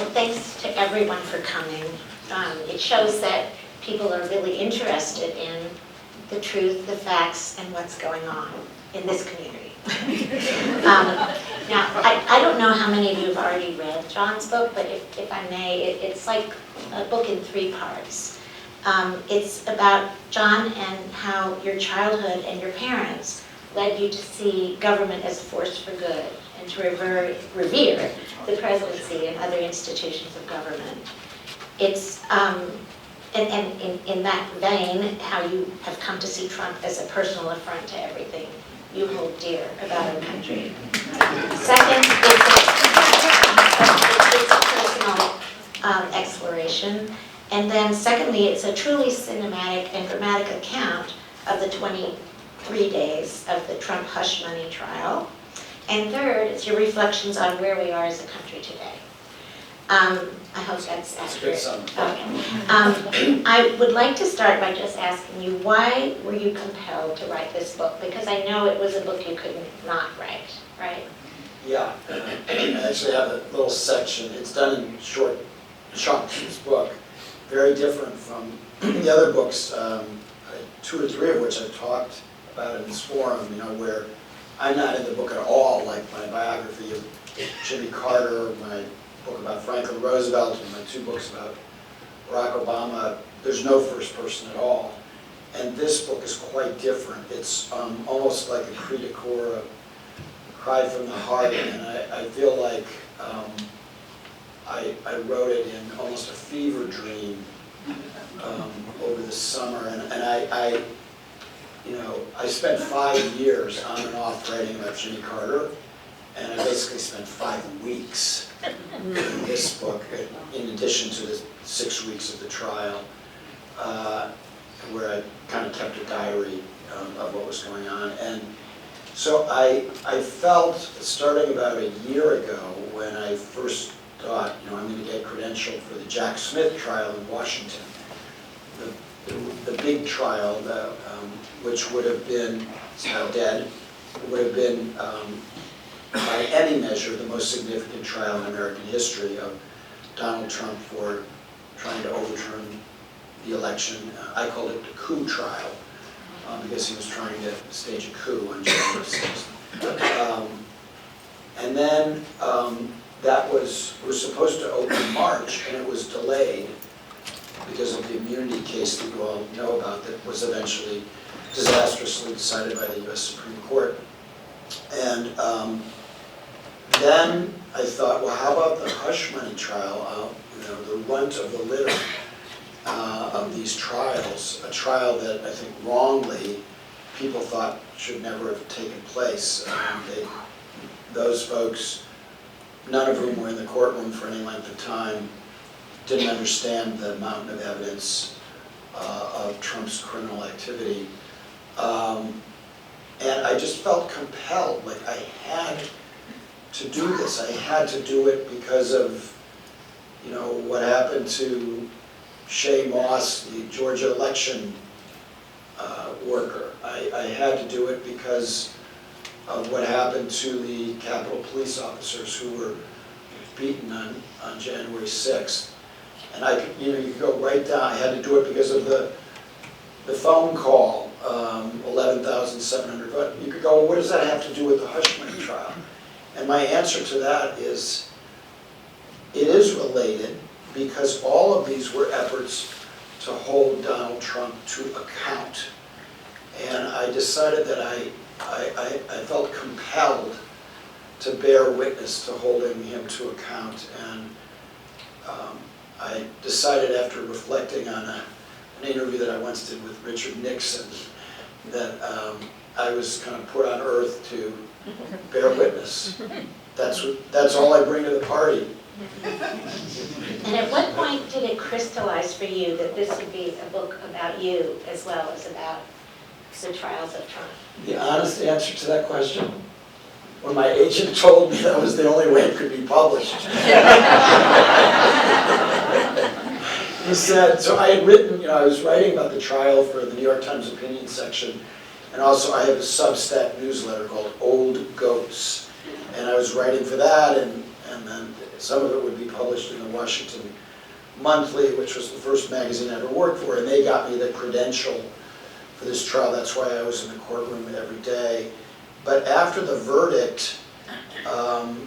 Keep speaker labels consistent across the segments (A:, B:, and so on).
A: Well, thanks to everyone for coming. It shows that people are really interested in the truth, the facts, and what's going on in this community. Now, I don't know how many of you have already read John's book, but if I may, it's like a book in 3 parts. It's about John and how your childhood and your parents led you to see government as a force for good and to revere the presidency and other institutions of government. It's, and in that vein, how you have come to see Trump as a personal affront to everything you hold dear about our country. Second, it's a personal exploration. And then secondly, it's a truly cinematic and dramatic account of the 23 days of the Trump hush money trial. And third, it's your reflections on where we are as a country today. I hope that's accurate. Okay. I would like to start by just asking you, why were you compelled to write this book? Because I know it was a book you could not write, right?
B: Yeah, I actually have a little section. It's done in short chunks, this book. Very different from the other books, 2 or 3 of which I've talked about in this forum, you know, where I'm not in the book at all, like my biography of Jimmy Carter, my book about Franklin Roosevelt, and my 2 books about Barack Obama. There's no first person at all. And this book is quite different. It's almost like a cri de coeur, a cry from the heart, and I feel like I wrote it in almost a fever dream over the summer, and I spent 5 years on and off writing about Jimmy Carter, and I basically spent 5 weeks in this book, in addition to the 6 weeks of the trial, where I kind of kept a diary of what was going on. And so I felt, starting about a year ago, when I first thought, you know, I'm going to get credentialed for the Jack Smith trial in Washington, the big trial, which would have been, it's now dead, would have been, by any measure, the most significant trial in American history of Donald Trump for trying to overturn the election. I called it the coup trial, because he was trying to stage a coup on January 6th. And then that was supposed to open in March, and it was delayed because of the immunity case that you all know about that was eventually disastrously decided by the U.S. Supreme Court. And then I thought, well, how about the hush money trial, the runt of the litter of these trials, a trial that I think wrongly people thought should never have taken place. Those folks, none of whom were in the courtroom for any length of time, didn't understand the mountain of evidence of Trump's criminal activity. And I just felt compelled, like I had to do this. I had to do it because of, you know, what happened to Shay Moss, the Georgia election worker. I had to do it because of what happened to the Capitol police officers who were beaten on January 6th. And I could, you could go right down. I had to do it because of the phone call, 11,700. But you could go, well, what does that have to do with the hush money trial? And my answer to that is, it is related because all of these were efforts to hold Donald Trump to account. And I decided that I felt compelled to bear witness to holding him to account. And I decided, after reflecting on an interview that I once did with Richard Nixon, that I was kind of put on earth to bear witness. That's all I bring to the party.
A: And at what point did it crystallize for you that this would be a book about you as well as about the trials of Trump?
B: The honest answer to that question, when my agent told me that was the only way it could be published. He said, so I had written, I was writing about the trial for the New York Times opinion section, and also I have a Substack newsletter called Old Goats. And I was writing for that, and and then some of it would be published in the Washington Monthly, which was the first magazine I ever worked for, and they got me the credential for this trial. That's why I was in the courtroom every day. But after the verdict, and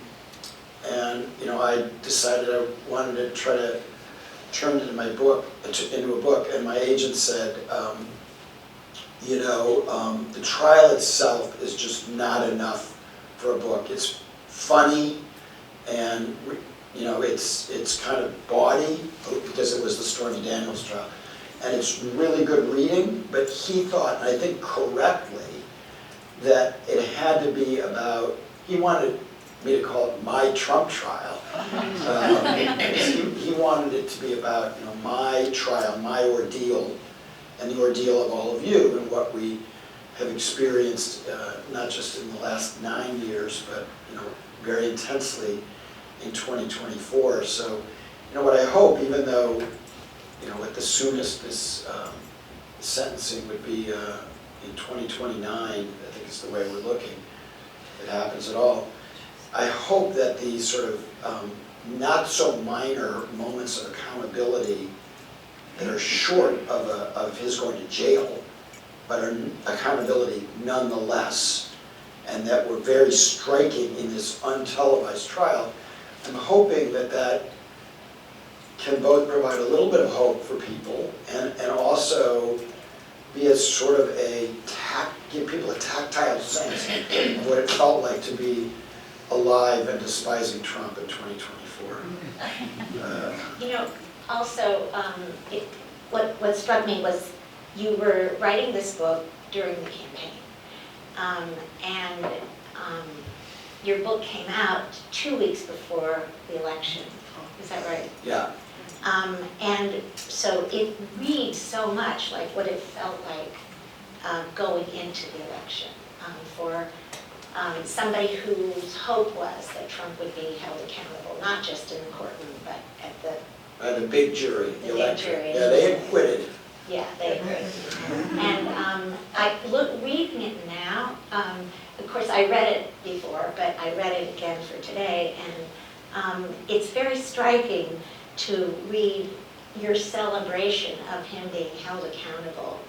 B: I decided I wanted to try to turn it into a book, and my agent said, the trial itself is just not enough for a book. It's funny, and it's kind of bawdy because it was the Stormy Daniels trial, and it's really good reading. But he thought, and I think correctly, that it had to be about. He wanted me to call it my Trump trial. He wanted it to be about my trial, my ordeal, and the ordeal of all of you, and what we have experienced, not just in the last 9 years, but very intensely in 2024. So, what I hope, even though, at the soonest this sentencing would be in 2029, I think is the way we're looking, if it happens at all. I hope that these sort of not so minor moments of accountability that are short of his going to jail, but are accountability nonetheless, and that were very striking in this untelevised trial. I'm hoping that can both provide a little bit of hope for people and also be a sort of give people a tactile sense of what it felt like to be alive and despising Trump in 2024.
A: Also, what struck me was you were writing this book during the campaign, and your book came out 2 weeks before the election. Is that right?
B: Yeah.
A: And so it reads so much like what it felt like going into the election for somebody whose hope was that Trump would be held accountable, not just in the courtroom, but at the
B: big jury, the
A: big
B: electorate.
A: jury.
B: Yeah, they acquitted.
A: Yeah, they acquitted. And reading it now, of course I read it before, but I read it again for today, and it's very striking to read your celebration of him being held accountable,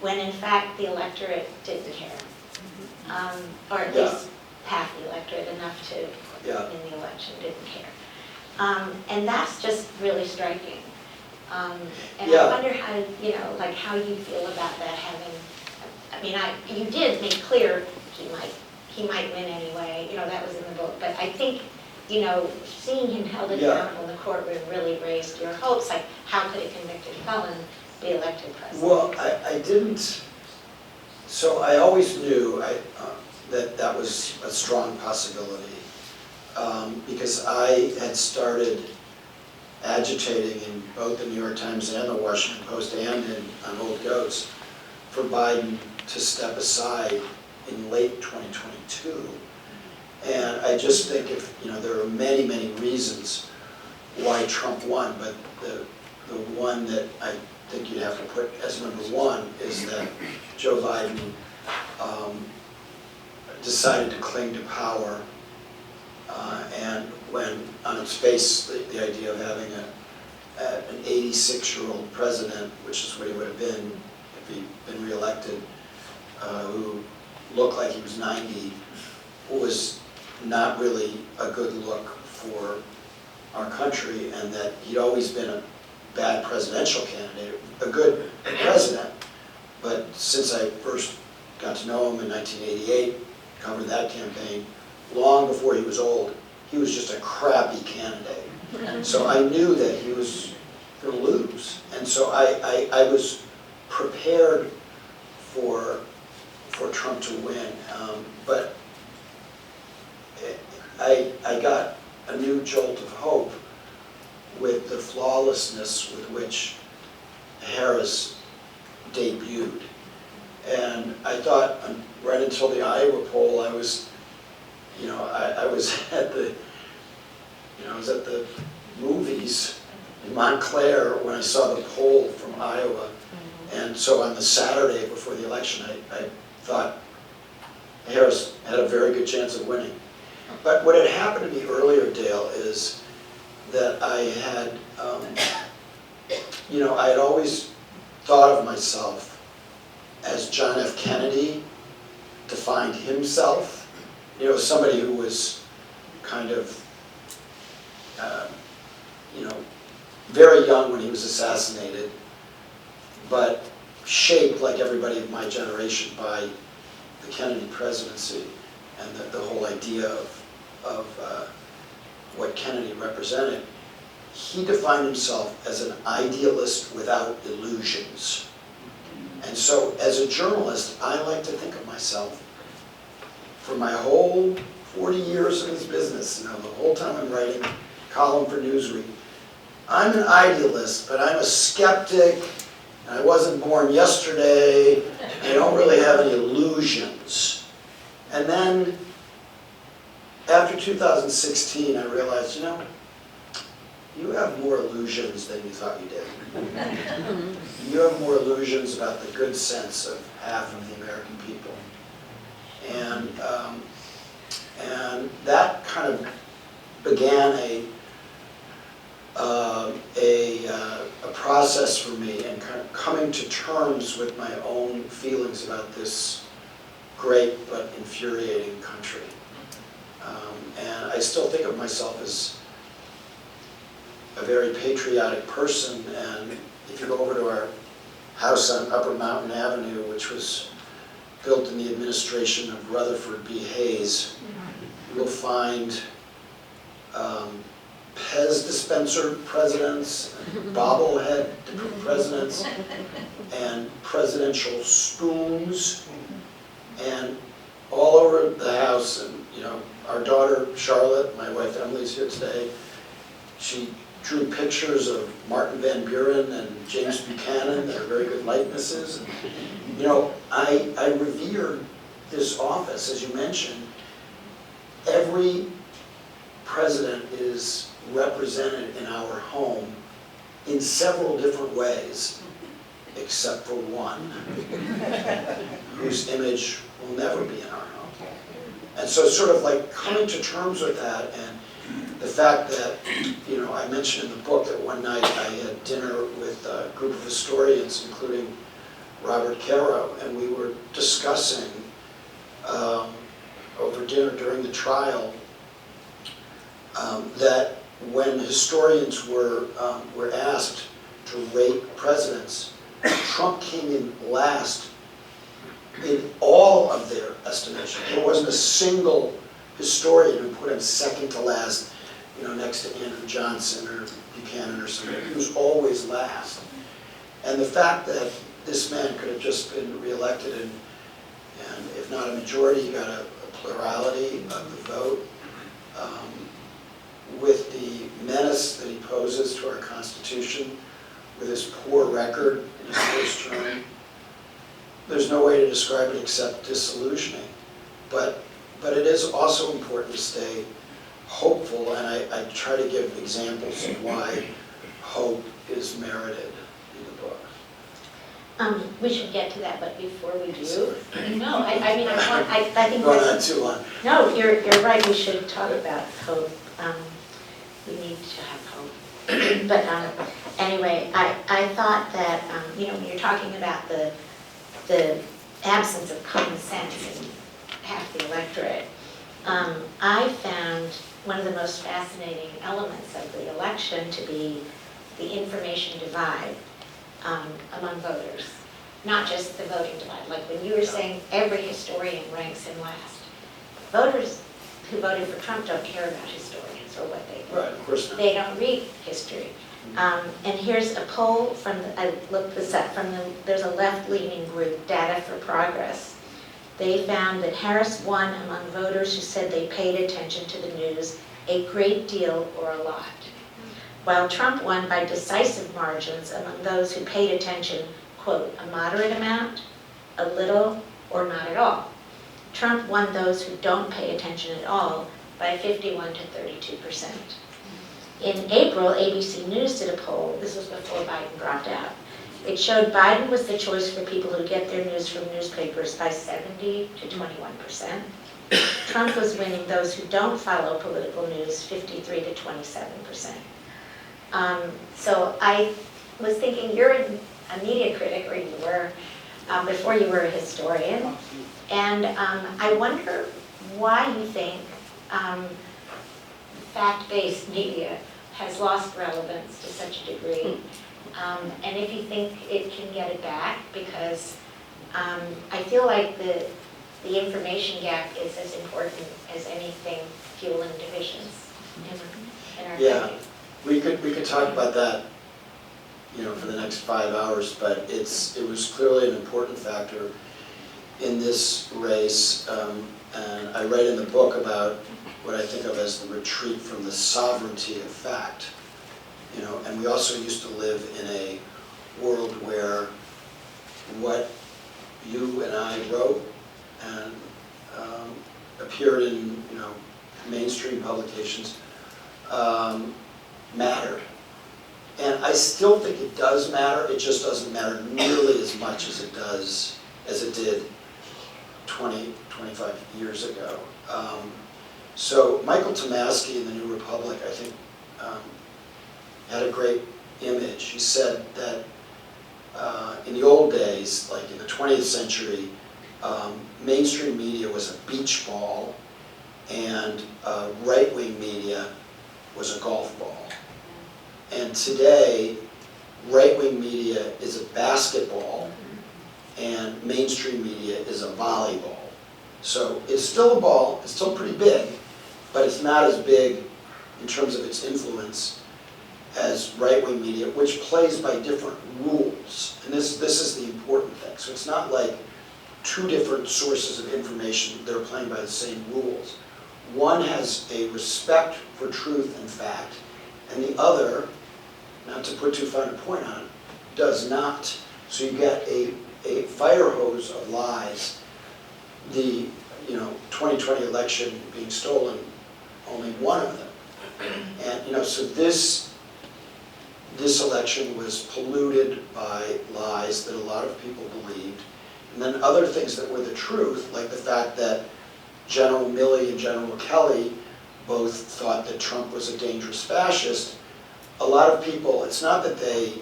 A: when in fact the electorate didn't care. Or at least half the electorate, enough to in the election, didn't care. And that's just really striking. And I wonder how, how you feel about that, you did make clear he might win anyway, that was in the book, but I think, seeing him held accountable in the courtroom really raised your hopes, like how could a convicted felon be elected president?
B: Well, I didn't. So I always knew that was a strong possibility, because I had started agitating in both the New York Times and the Washington Post and on Old Goats for Biden to step aside in late 2022. And I just think there are many, many reasons why Trump won, but the one that I think you'd have to put as number one is that Joe Biden decided to cling to power, and when on its face the idea of having an 86-year-old president, which is what he would have been if he'd been reelected, who looked like he was 90, was not really a good look for our country, and that he'd always been a bad presidential candidate, a good president, but since I first got to know him in 1988, covered that campaign, long before he was old, he was just a crappy candidate. So I knew that he was going to lose, and so I was prepared for Trump to win, but I got a new jolt of hope with the flawlessness with which Harris debuted. And I thought, right until the Iowa poll, I was at the movies in Montclair when I saw the poll from Iowa. And so on the Saturday before the election, I thought Harris had a very good chance of winning. But what had happened to me earlier, Dale, is that I had, I had always thought of myself as John F. Kennedy defined himself, somebody who was kind of, very young when he was assassinated, but shaped like everybody of my generation by the Kennedy presidency and the whole idea of what Kennedy represented. He defined himself as an idealist without illusions. And so as a journalist, I like to think of myself, for my whole 40 years in this business, the whole time I'm writing column for Newsweek, I'm an idealist, but I'm a skeptic, and I wasn't born yesterday, and I don't really have any illusions. And then, after 2016, I realized, you have more illusions than you thought you did. You have more illusions about the good sense of half of the American people. And that kind of began a process for me and kind of coming to terms with my own feelings about this great but infuriating country. And I still think of myself as a very patriotic person, and if you go over to our house on Upper Mountain Avenue, which was built in the administration of Rutherford B. Hayes, you'll find Pez dispenser presidents, bobblehead presidents, and presidential spoons, and all over the house. And our daughter Charlotte, my wife Emily's here today, she drew pictures of Martin Van Buren and James Buchanan that are very good likenesses. And, I revere this office, as you mentioned. Every president is represented in our home in several different ways, except for one, whose image will never be in our home. And so it's sort of like coming to terms with that, and the fact that, I mentioned in the book that one night I had dinner with a group of historians, including Robert Caro, and we were discussing over dinner during the trial that when historians were asked to rate presidents, Trump came in last in all of their estimation. There wasn't a single historian who put him second to last, next to Andrew Johnson or Buchanan or somebody. He was always last. And the fact that this man could have just been reelected and if not a majority, he got a plurality of the vote, with the menace that he poses to our Constitution, with his poor record in his first term, there's no way to describe it except disillusioning. But it is also important to stay hopeful, and I try to give examples of why hope is merited in the book.
A: We should get to that, but before we do,
B: Sorry.
A: no, I think
B: Going on too long.
A: no, you're right. We should talk about hope. We need to have hope. But anyway, I thought that when you're talking about the absence of common sense in half the electorate, I found one of the most fascinating elements of the election to be the information divide among voters, not just the voting divide. Like when you were saying every historian ranks him last. Voters who voted for Trump don't care about historians or what they do.
B: Right, of course not.
A: They don't read history. And here's a poll from, I looked this up, there's a left-leaning group, Data for Progress. They found that Harris won among voters who said they paid attention to the news a great deal or a lot, while Trump won by decisive margins among those who paid attention, quote, a moderate amount, a little, or not at all. Trump won those who don't pay attention at all by 51 to 32%. In April, ABC News did a poll, this was before Biden dropped out. It showed Biden was the choice for people who get their news from newspapers by 70 to 21%, Trump was winning those who don't follow political news 53 to 27%. So I was thinking, you're a media critic, or you were, before you were a historian, and I wonder why you think fact-based media has lost relevance to such a degree, and if you think it can get it back, because I feel like the information gap is as important as anything fueling divisions in our
B: Yeah.
A: country.
B: We could talk about that, for the next 5 hours, but it was clearly an important factor in this race, and I write in the book about what I think of as the retreat from the sovereignty of fact, and we also used to live in a world where what you and I wrote and appeared in, mainstream publications mattered. And I still think it does matter, it just doesn't matter nearly as much as it did 20, 25 years ago. So Michael Tomasky in the New Republic, I think, had a great image. He said that in the old days, like in the 20th century, mainstream media was a beach ball and right-wing media was a golf ball. And today, right-wing media is a basketball and mainstream media is a volleyball. So it's still a ball, it's still pretty big, but it's not as big in terms of its influence as right-wing media, which plays by different rules. And this is the important thing. So it's not like two different sources of information that are playing by the same rules. One has a respect for truth and fact, and the other, not to put too fine a point on it, does not. So you get a fire hose of lies. The 2020 election being stolen, only one of them. And so this election was polluted by lies that a lot of people believed, and then other things that were the truth, like the fact that General Milley and General Kelly both thought that Trump was a dangerous fascist. A lot of people, it's not that they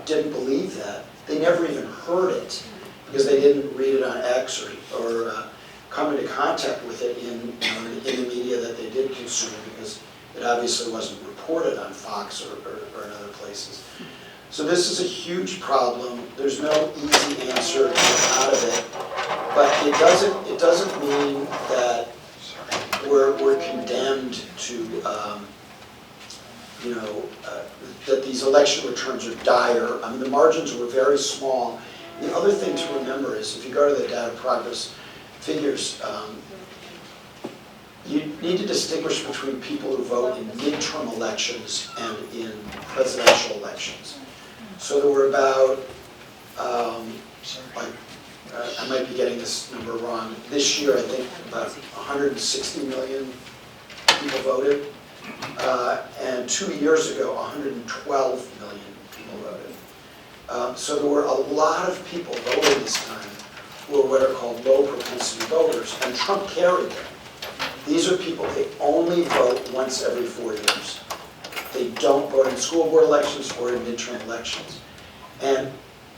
B: didn't believe that, they never even heard it because they didn't read it on X or come into contact with it in the media that they did consume, because it obviously wasn't reported on Fox or in other places. So this is a huge problem. There's no easy answer to get out of it, but it doesn't mean that we're condemned to that these election returns are dire. I mean, the margins were very small. The other thing to remember is, if you go to the data progress figures, you need to distinguish between people who vote in midterm elections and in presidential elections. So there were about, I might be getting this number wrong, this year I think about 160 million people voted, and 2 years ago 112 million people voted. So there were a lot of people voting this time who were what are called low propensity voters, and Trump carried them. These are people, they only vote once every 4 years. They don't vote in school board elections or in midterm elections. And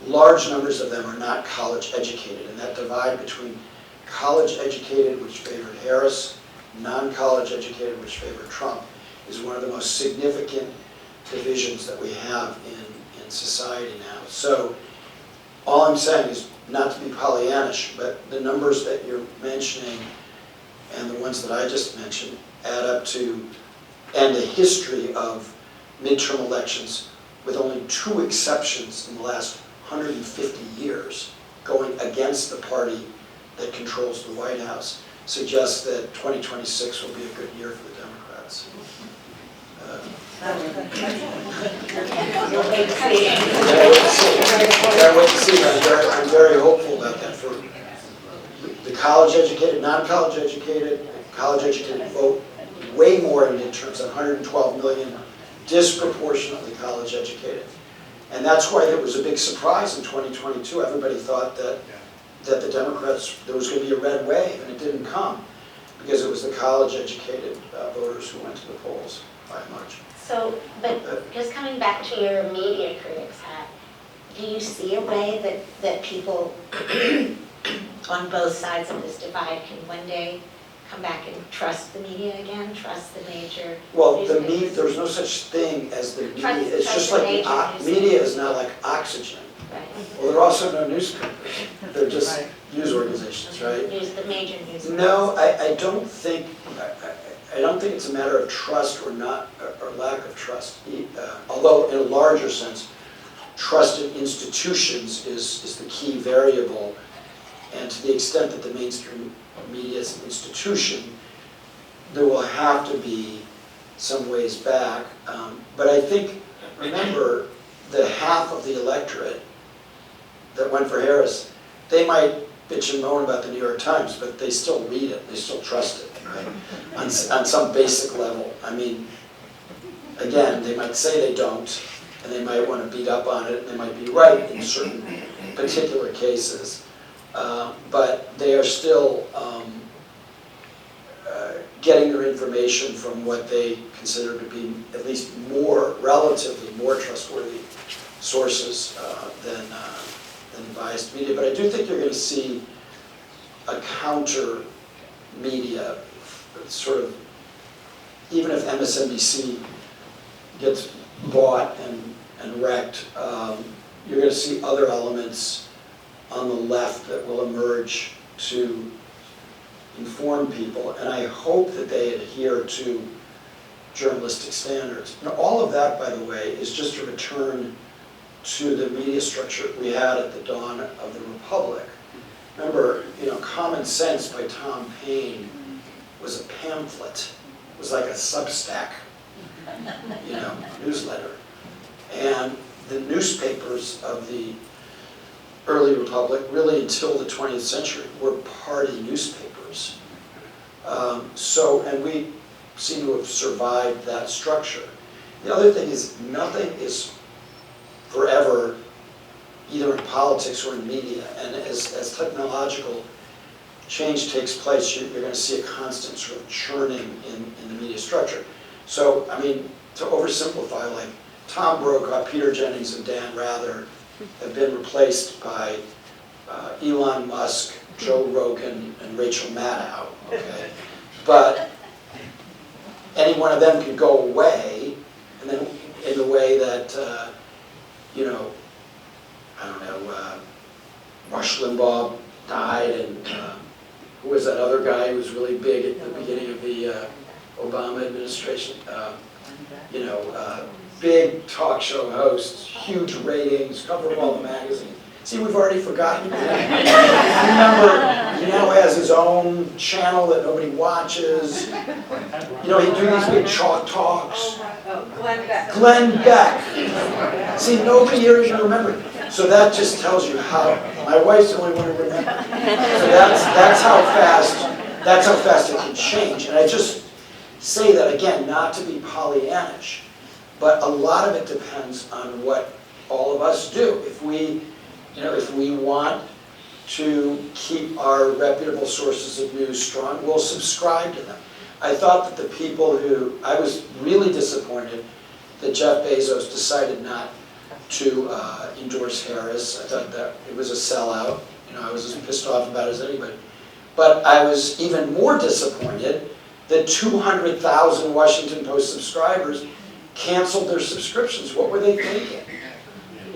B: large numbers of them are not college educated, and that divide between college educated, which favored Harris, non-college educated, which favored Trump, is one of the most significant divisions that we have in society now. So all I'm saying is, not to be Pollyannish, but the numbers that you're mentioning and the ones that I just mentioned add up to, and a history of midterm elections with only 2 exceptions in the last 150 years going against the party that controls the White House, suggests that 2026 will be a good year for the Democrats.
A: You'll wait to see.
B: Yeah, wait to see. I'm very hopeful about that. For the college educated, non-college educated, college educated vote way more in midterms, 112 million, disproportionately college educated. And that's why it was a big surprise in 2022. Everybody thought that the Democrats, there was going to be a red wave, and it didn't come. because it was the college-educated voters who went to the polls by and large.
A: So, but just coming back to your media critics hat, do you see a way that people on both sides of this divide can one day come back and trust the media again, trust the major
B: Well,
A: newspapers?
B: there's no such thing as the media.
A: Trust-
B: It's
A: trust
B: just
A: the
B: like
A: major
B: media is
A: newspapers.
B: now like oxygen.
A: Right.
B: Well, there are also no newspapers. They're just news organizations, right?
A: The major newspapers.
B: No, I don't think it's a matter of trust or not, or lack of trust. Although in a larger sense, trust in institutions is the key variable. And to the extent that the mainstream media is an institution, there will have to be some ways back. But I think, remember, the half of the electorate that went for Harris, they might bitch and moan about the New York Times, but they still read it, they still trust it, right? On some basic level. I mean, again, they might say they don't, and they might want to beat up on it, and they might be right in certain particular cases. But they are still getting their information from what they consider to be at least relatively more trustworthy sources than biased media. But I do think you're going to see a counter media, sort of, even if MSNBC gets bought and wrecked, you're going to see other elements on the left that will emerge to inform people, and I hope that they adhere to journalistic standards. And all of that, by the way, is just a return to the media structure we had at the dawn of the Republic. Remember, Common Sense by Tom Paine was a pamphlet. It was like a Substack, newsletter. And the newspapers of the early Republic, really until the 20th century, were party newspapers. And we seem to have survived that structure. The other thing is, nothing is forever, either in politics or in media. And as technological change takes place, you're going to see a constant sort of churning in the media structure. So, I mean, to oversimplify, like Tom Brokaw, Peter Jennings, and Dan Rather have been replaced by Elon Musk, Joe Rogan, and Rachel Maddow. Okay? But any one of them could go away, and then in the way that, Rush Limbaugh died, and who was that other guy who was really big at the beginning of the Obama administration? Big talk show hosts, huge ratings, cover of all the magazines. See, we've already forgotten. Remember, he now has his own channel that nobody watches. He'd do these big chalk talks.
C: Glenn Beck.
B: Glenn Beck. See, nobody here even remembered. So that just tells you how, my wife's the only one who remembers. So that's how fast it can change. And I just say that, again, not to be Pollyannish, but a lot of it depends on what all of us do. If we want to keep our reputable sources of news strong, we'll subscribe to them. I thought that I was really disappointed that Jeff Bezos decided not to endorse Harris. I thought that it was a sellout. I was as pissed off about it as anybody. But I was even more disappointed that 200,000 Washington Post subscribers canceled their subscriptions. What were they thinking?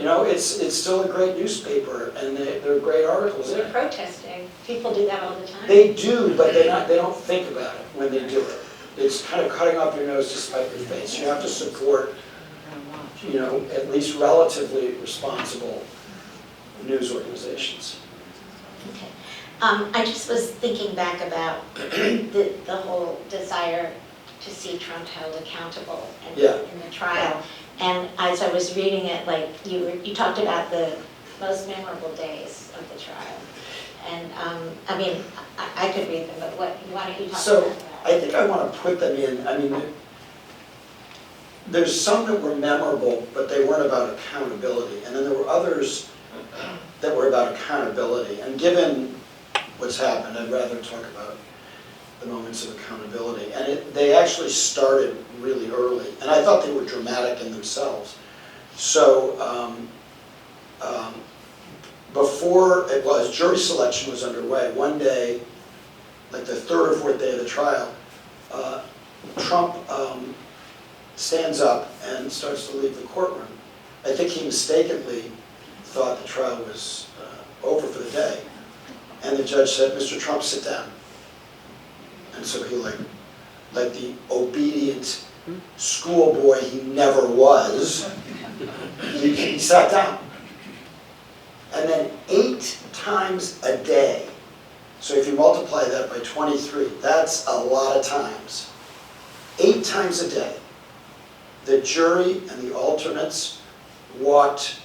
B: It's still a great newspaper, and there are great articles in
A: They're
B: it.
A: protesting. People do that all the time.
B: They do, but they don't think about it when they do it. It's kind of cutting off your nose to spite your face. You have to support, at least relatively responsible news organizations.
A: Okay. I just was thinking back about the whole desire to see Trump held accountable in the trial. And as I was reading it, like you talked about the most memorable days of the trial. And I could read them, but why don't you talk about that?
B: I think I want to put them in. There's some that were memorable, but they weren't about accountability. And then there were others that were about accountability. And given what's happened, I'd rather talk about the moments of accountability. And they actually started really early. And I thought they were dramatic in themselves. So as jury selection was underway, one day, like the third or fourth day of the trial, Trump stands up and starts to leave the courtroom. I think he mistakenly thought the trial was over for the day. And the judge said, "Mr. Trump, sit down." And so he, like the obedient schoolboy he never was, he sat down. And then 8 times a day, so if you multiply that by 23, that's a lot of times. 8 times a day, the jury and the alternates walked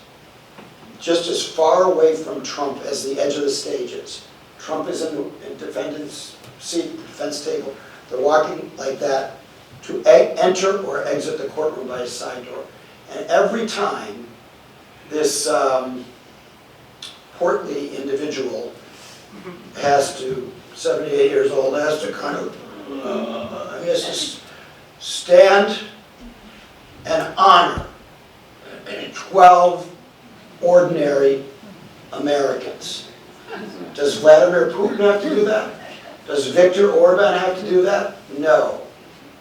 B: just as far away from Trump as the edge of the stage is. Trump is in the defendant's seat, defense table. They're walking like that to enter or exit the courtroom by a side door. And every time this portly individual has to, 78 years old, has to kind of, he has to stand and honor 12 ordinary Americans. Does Vladimir Putin have to do that? Does Viktor Orban have to do that? No.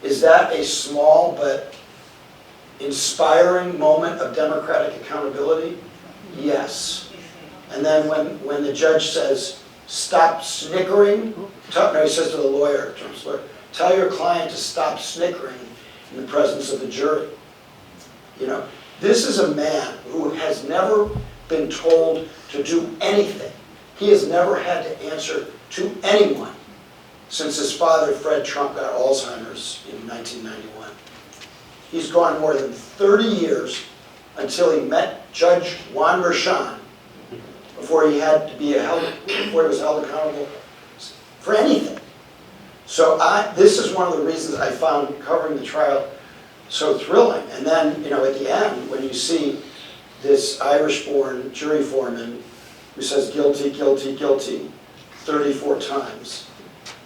B: Is that a small but inspiring moment of democratic accountability? Yes. And then when the judge says, "Stop snickering," no, he says to the lawyer, Trump's lawyer, "Tell your client to stop snickering in the presence of the jury." You know, this is a man who has never been told to do anything. He has never had to answer to anyone since his father, Fred Trump, got Alzheimer's in 1991. He's gone more than 30 years until he met Judge Juan Merchan before he was held accountable for anything. So this is one of the reasons I found covering the trial so thrilling. And then, you know, at the end, when you see this Irish-born jury foreman who says guilty, guilty, guilty 34 times,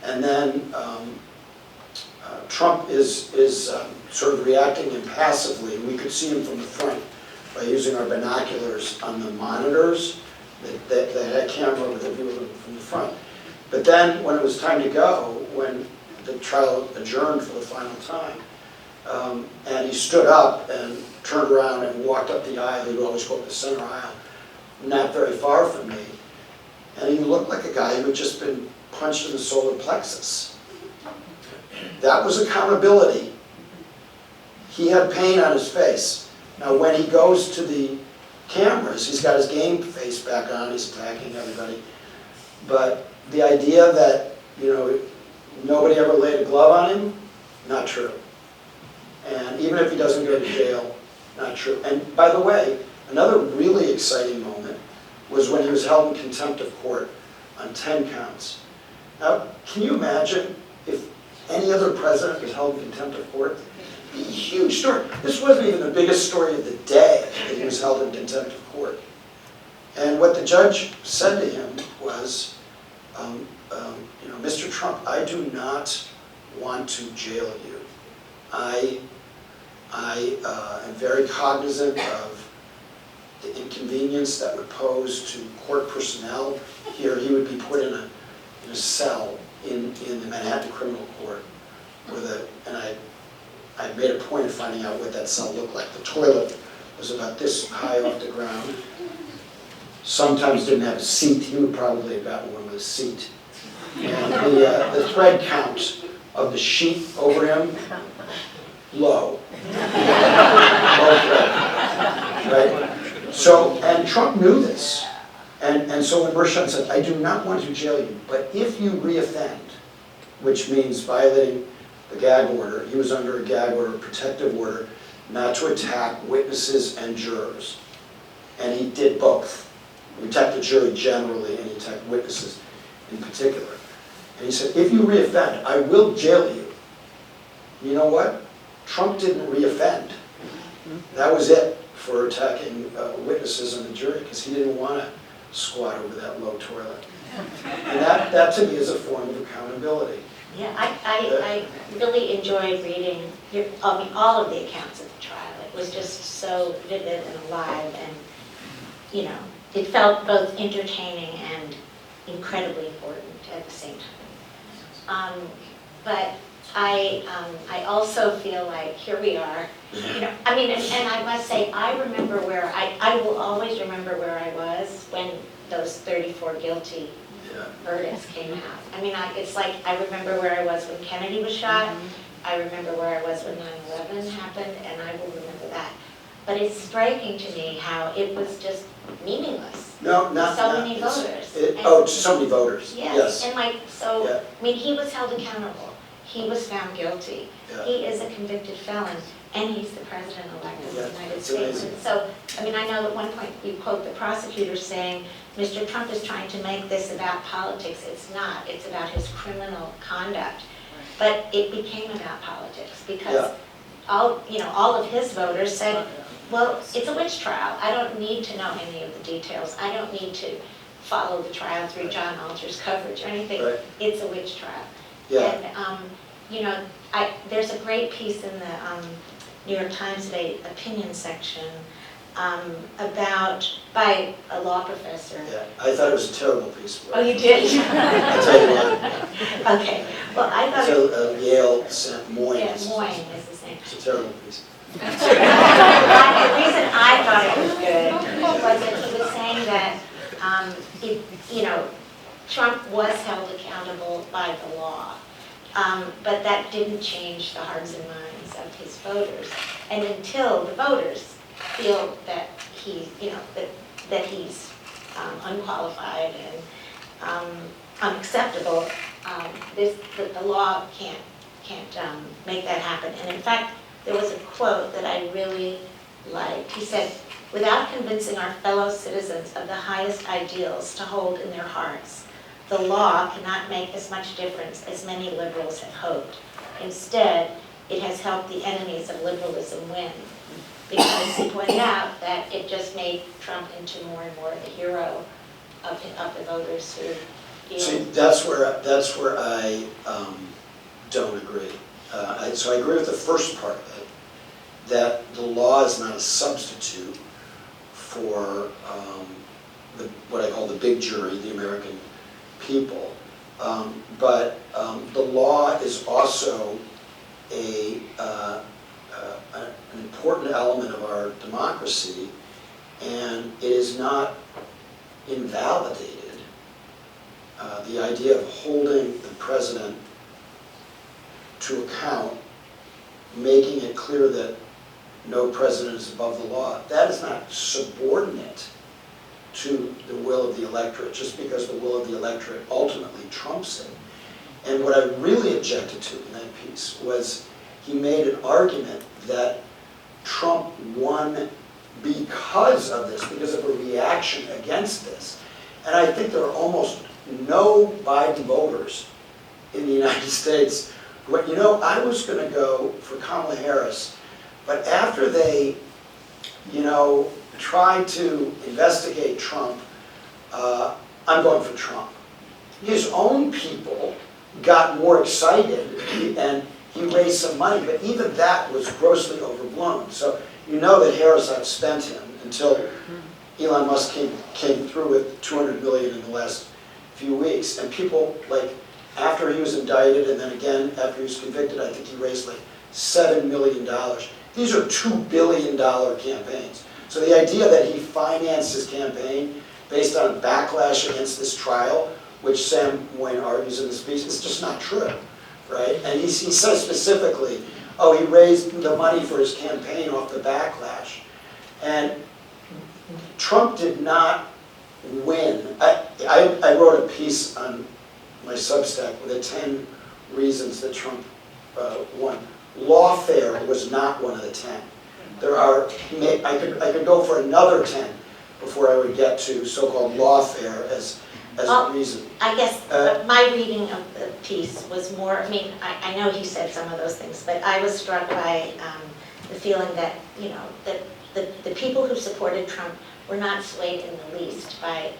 B: and then Trump is sort of reacting impassively. We could see him from the front by using our binoculars on the monitors that had a camera with a view of him from the front. But then when it was time to go, when the trial adjourned for the final time, and he stood up and turned around and walked up the aisle. He would always go up the center aisle, not very far from me. And he looked like a guy who had just been punched in the solar plexus. That was accountability. He had pain on his face. Now when he goes to the cameras, he's got his game face back on, he's attacking everybody. But the idea that, you know, nobody ever laid a glove on him, not true. And even if he doesn't go to jail, not true. And by the way, another really exciting moment was when he was held in contempt of court on 10 counts. Now, can you imagine if any other president was held in contempt of court? It'd be a huge story. This wasn't even the biggest story of the day that he was held in contempt of court. And what the judge said to him was, you know, "Mr. Trump, I do not want to jail you. I am very cognizant of the inconvenience that would pose to court personnel. Here, he would be put in a cell in the Manhattan Criminal Court and I made a point of finding out what that cell looked like. The toilet was about this high off the ground. Sometimes didn't have a seat. He would probably have gotten one with a seat. And the thread count of the sheet over him, low. Low thread, right? So, and Trump knew this. And so when Merchan said, "I do not want to jail you, but if you reoffend," which means violating the gag order, he was under a gag order, a protective order, not to attack witnesses and jurors. And he did both. He attacked the jury generally, and he attacked witnesses in particular. And he said, "If you reoffend, I will jail you." You know what? Trump didn't reoffend. That was it for attacking witnesses and the jury, because he didn't want to squat over that low toilet. And that to me is a form of accountability.
A: Yeah, I really enjoyed reading all of the accounts of the trial. It was just so vivid and alive, and it felt both entertaining and incredibly important at the same time. But I also feel like here we are, and I must say, I remember I will always remember where I was when those 34 guilty verdicts came out. It's like I remember where I was when Kennedy was shot. I remember where I was when 9/11 happened, and I will remember that. But it's striking to me how it was just meaningless.
B: No, not
A: so many voters.
B: So many voters.
A: Yes, and
B: Yeah.
A: he was held accountable. He was found guilty.
B: Yeah.
A: He is a convicted felon, and he's the president-elect of the United States.
B: Amazing.
A: And so, I know at one point you quote the prosecutor saying, Mr. Trump is trying to make this about politics. It's not. It's about his criminal conduct. But it became about politics because all of his voters said, well, it's a witch trial. I don't need to know any of the details. I don't need to follow the trial through John Alter's coverage or anything.
B: Right.
A: It's a witch trial.
B: Yeah.
A: And, there's a great piece in the New York Times today opinion section by a law professor.
B: Yeah, I thought it was a terrible piece.
A: Oh, you did?
B: I'll tell you what.
A: Okay. Well, I thought
B: It's Yale Moyne.
A: Yeah, Moyne is his name.
B: It's a terrible piece.
A: The reason I thought it was good was that he was saying that, Trump was held accountable by the law, but that didn't change the hearts and minds of his voters. And until the voters feel that that he's unqualified and unacceptable, the law can't make that happen. And in fact, there was a quote that I really liked. He said, "Without convincing our fellow citizens of the highest ideals to hold in their hearts, the law cannot make as much difference as many liberals have hoped. Instead, it has helped the enemies of liberalism win." Because he pointed out that it just made Trump into more and more the hero of the voters who feel.
B: See, that's where I don't agree. So I agree with the first part of it, that the law is not a substitute for what I call the big jury, the American people. But the law is also an important element of our democracy, and it is not invalidated. The idea of holding the president to account, making it clear that no president is above the law, that is not subordinate to the will of the electorate, just because the will of the electorate ultimately trumps it. And what I really objected to in that piece was he made an argument that Trump won because of this, because of a reaction against this. And I think there are almost no Biden voters in the United States who, I was going to go for Kamala Harris, but after they, tried to investigate Trump, I'm going for Trump. His own people got more excited and he raised some money, but even that was grossly overblown. So that Harris outspent him until Elon Musk came through with $200 million in the last few weeks. And people, after he was indicted and then again after he was convicted, I think he raised $7 million. These are $2 billion campaigns. So the idea that he financed his campaign based on backlash against this trial, which Sam Moyne argues in this piece, is just not true, right? And he says specifically, he raised the money for his campaign off the backlash. And Trump did not win. I wrote a piece on my Substack with the 10 reasons that Trump won. Lawfare was not one of the 10. There are, I could go for another 10 before I would get to so-called lawfare as a reason.
A: I guess my reading of the piece was more, I know he said some of those things, but I was struck by the feeling that, that the people who supported Trump were not swayed in the least by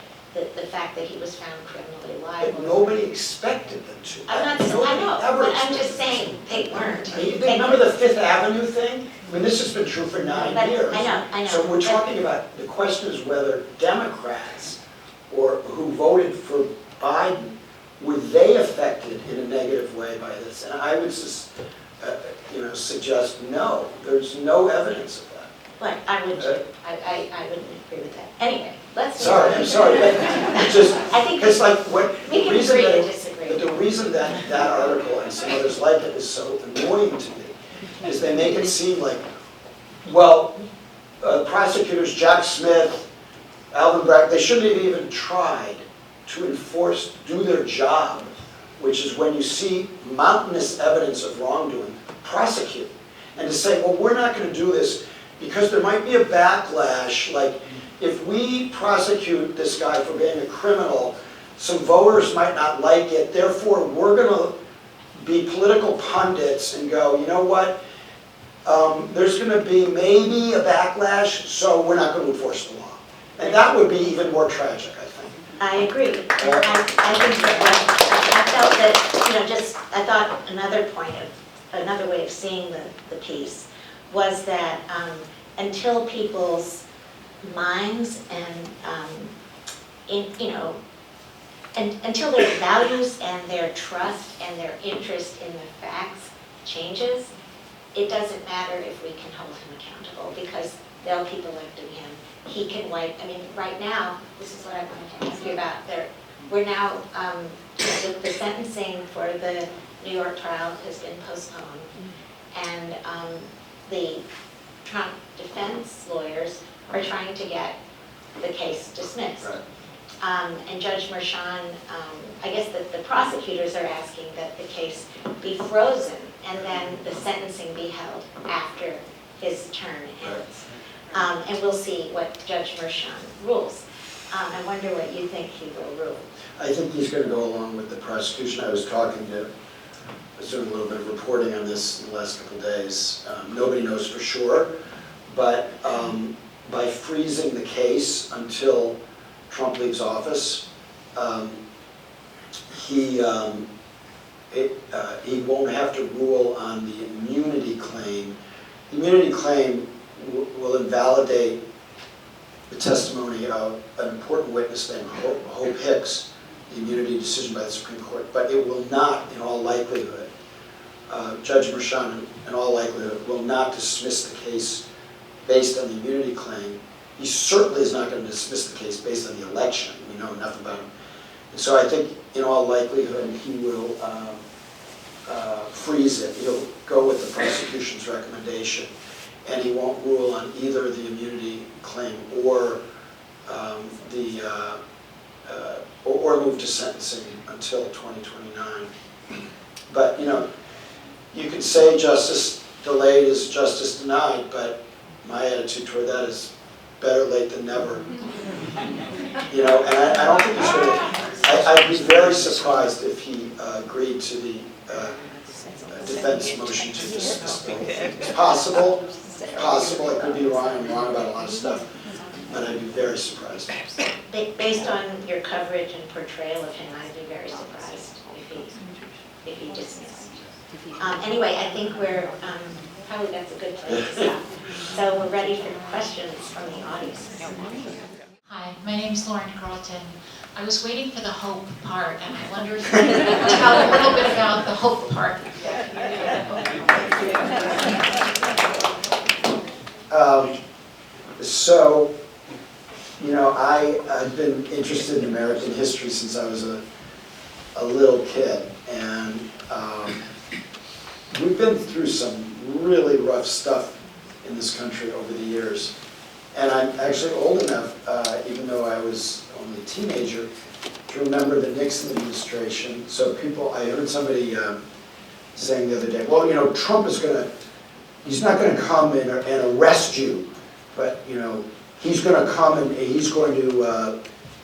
A: the fact that he was found criminally
B: But
A: liable.
B: nobody expected them to.
A: I'm not,
B: Nobody
A: I know,
B: ever
A: but I'm
B: expected
A: just saying, they weren't.
B: them. You remember the Fifth Avenue thing? I mean, this has been true for 9
A: But
B: years.
A: I know.
B: So we're talking about, the question is whether Democrats or who voted for Biden, were they affected in a negative way by this? And I would just, suggest no. There's no evidence of that.
A: But I wouldn't agree with that. Anyway, let's.
B: Sorry, I'm sorry, but it's just,
A: I think
B: it's like what,
A: we
B: the
A: can
B: reason
A: agree to
B: that,
A: disagree.
B: but the reason that that article and some others like it is so annoying to me is they make it seem like, well, prosecutors, Jack Smith, Alvin Bragg, they shouldn't have even tried to do their job, which is when you see mountainous evidence of wrongdoing, prosecute. And to say, well, we're not going to do this because there might be a backlash, like if we prosecute this guy for being a criminal, some voters might not like it, therefore we're going to be political pundits and go, you know what, there's going to be maybe a backlash, so we're not going to enforce the law. And that would be even more tragic, I think.
A: I agree. And I think that I felt that, I thought another way of seeing the piece was that until people's minds until their values and their trust and their interest in the facts changes, it doesn't matter if we can hold him accountable because they'll keep electing him. He can right now, this is what I wanted to ask you about. We're now, the sentencing for the New York trial has been postponed, and the Trump defense lawyers are trying to get the case dismissed.
B: Right.
A: And Judge Merchan, I guess the prosecutors are asking that the case be frozen and then the sentencing be held after his term ends. And we'll see what Judge Merchan rules. I wonder what you think he will rule.
B: I think he's going to go along with the prosecution. I was doing a little bit of reporting on this in the last couple of days. Nobody knows for sure, but by freezing the case until Trump leaves office, he won't have to rule on the immunity claim. The immunity claim will invalidate the testimony of an important witness named Hope Hicks, the immunity decision by the Supreme Court, but it will not, in all likelihood, Judge Merchan, in all likelihood, will not dismiss the case based on the immunity claim. He certainly is not going to dismiss the case based on the election. We know enough about him. And so I think, in all likelihood, he will freeze it. He'll go with the prosecution's recommendation, and he won't rule on either the immunity claim or or move to sentencing until 2029. But you can say justice delayed is justice denied, but my attitude toward that is better late than never. And I don't think he's going to. I'd be very surprised if he agreed to the defense motion to dismiss the whole thing. It's possible. I could be wrong. I'm wrong about a lot of stuff, but I'd be very surprised.
A: Based on your coverage and portrayal of him, I'd be very surprised if he dismissed. Anyway, I think we're probably that's a good place to stop. So we're ready for questions from the audience.
C: Hi, my name is Lauren Carlton. I was waiting for the hope part, and I wonder if you could tell a little bit about the hope part.
B: I've been interested in American history since I was a little kid, and we've been through some really rough stuff in this country over the years. And I'm actually old enough, even though I was only a teenager, to remember the Nixon administration. So I heard somebody saying the other day, well, Trump he's not going to come and arrest you, but, he's going to come and he's going to,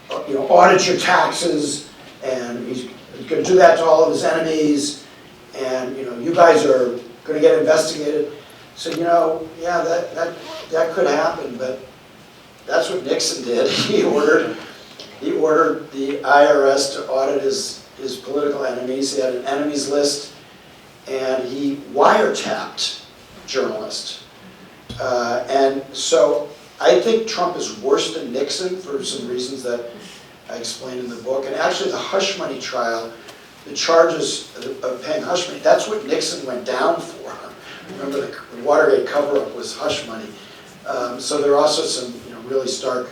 B: audit your taxes, and he's going to do that to all of his enemies, and, you guys are going to get investigated. So, yeah, that could happen, but that's what Nixon did. He ordered, he ordered the IRS to audit his political enemies. He had an enemies list, and he wiretapped journalists. And so I think Trump is worse than Nixon for some reasons that I explained in the book. And actually the hush money trial, the charges of paying hush money, that's what Nixon went down for. Remember the Watergate cover-up was hush money. So there are also some really stark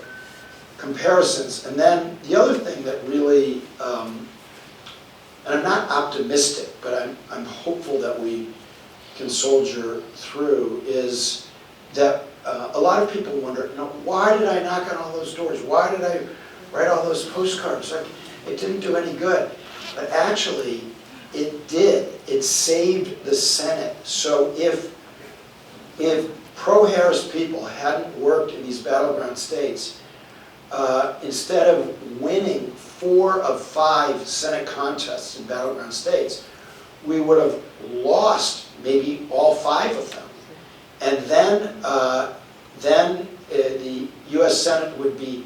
B: comparisons. And then the other thing that really, and I'm not optimistic, but I'm hopeful that we can soldier through, is that a lot of people wonder, why did I knock on all those doors? Why did I write all those postcards? It didn't do any good. But actually, it did. It saved the Senate. So if pro-Harris people hadn't worked in these battleground states, instead of winning 4 of 5 Senate contests in battleground states, we would have lost maybe all 5 of them. And then the U.S. Senate would be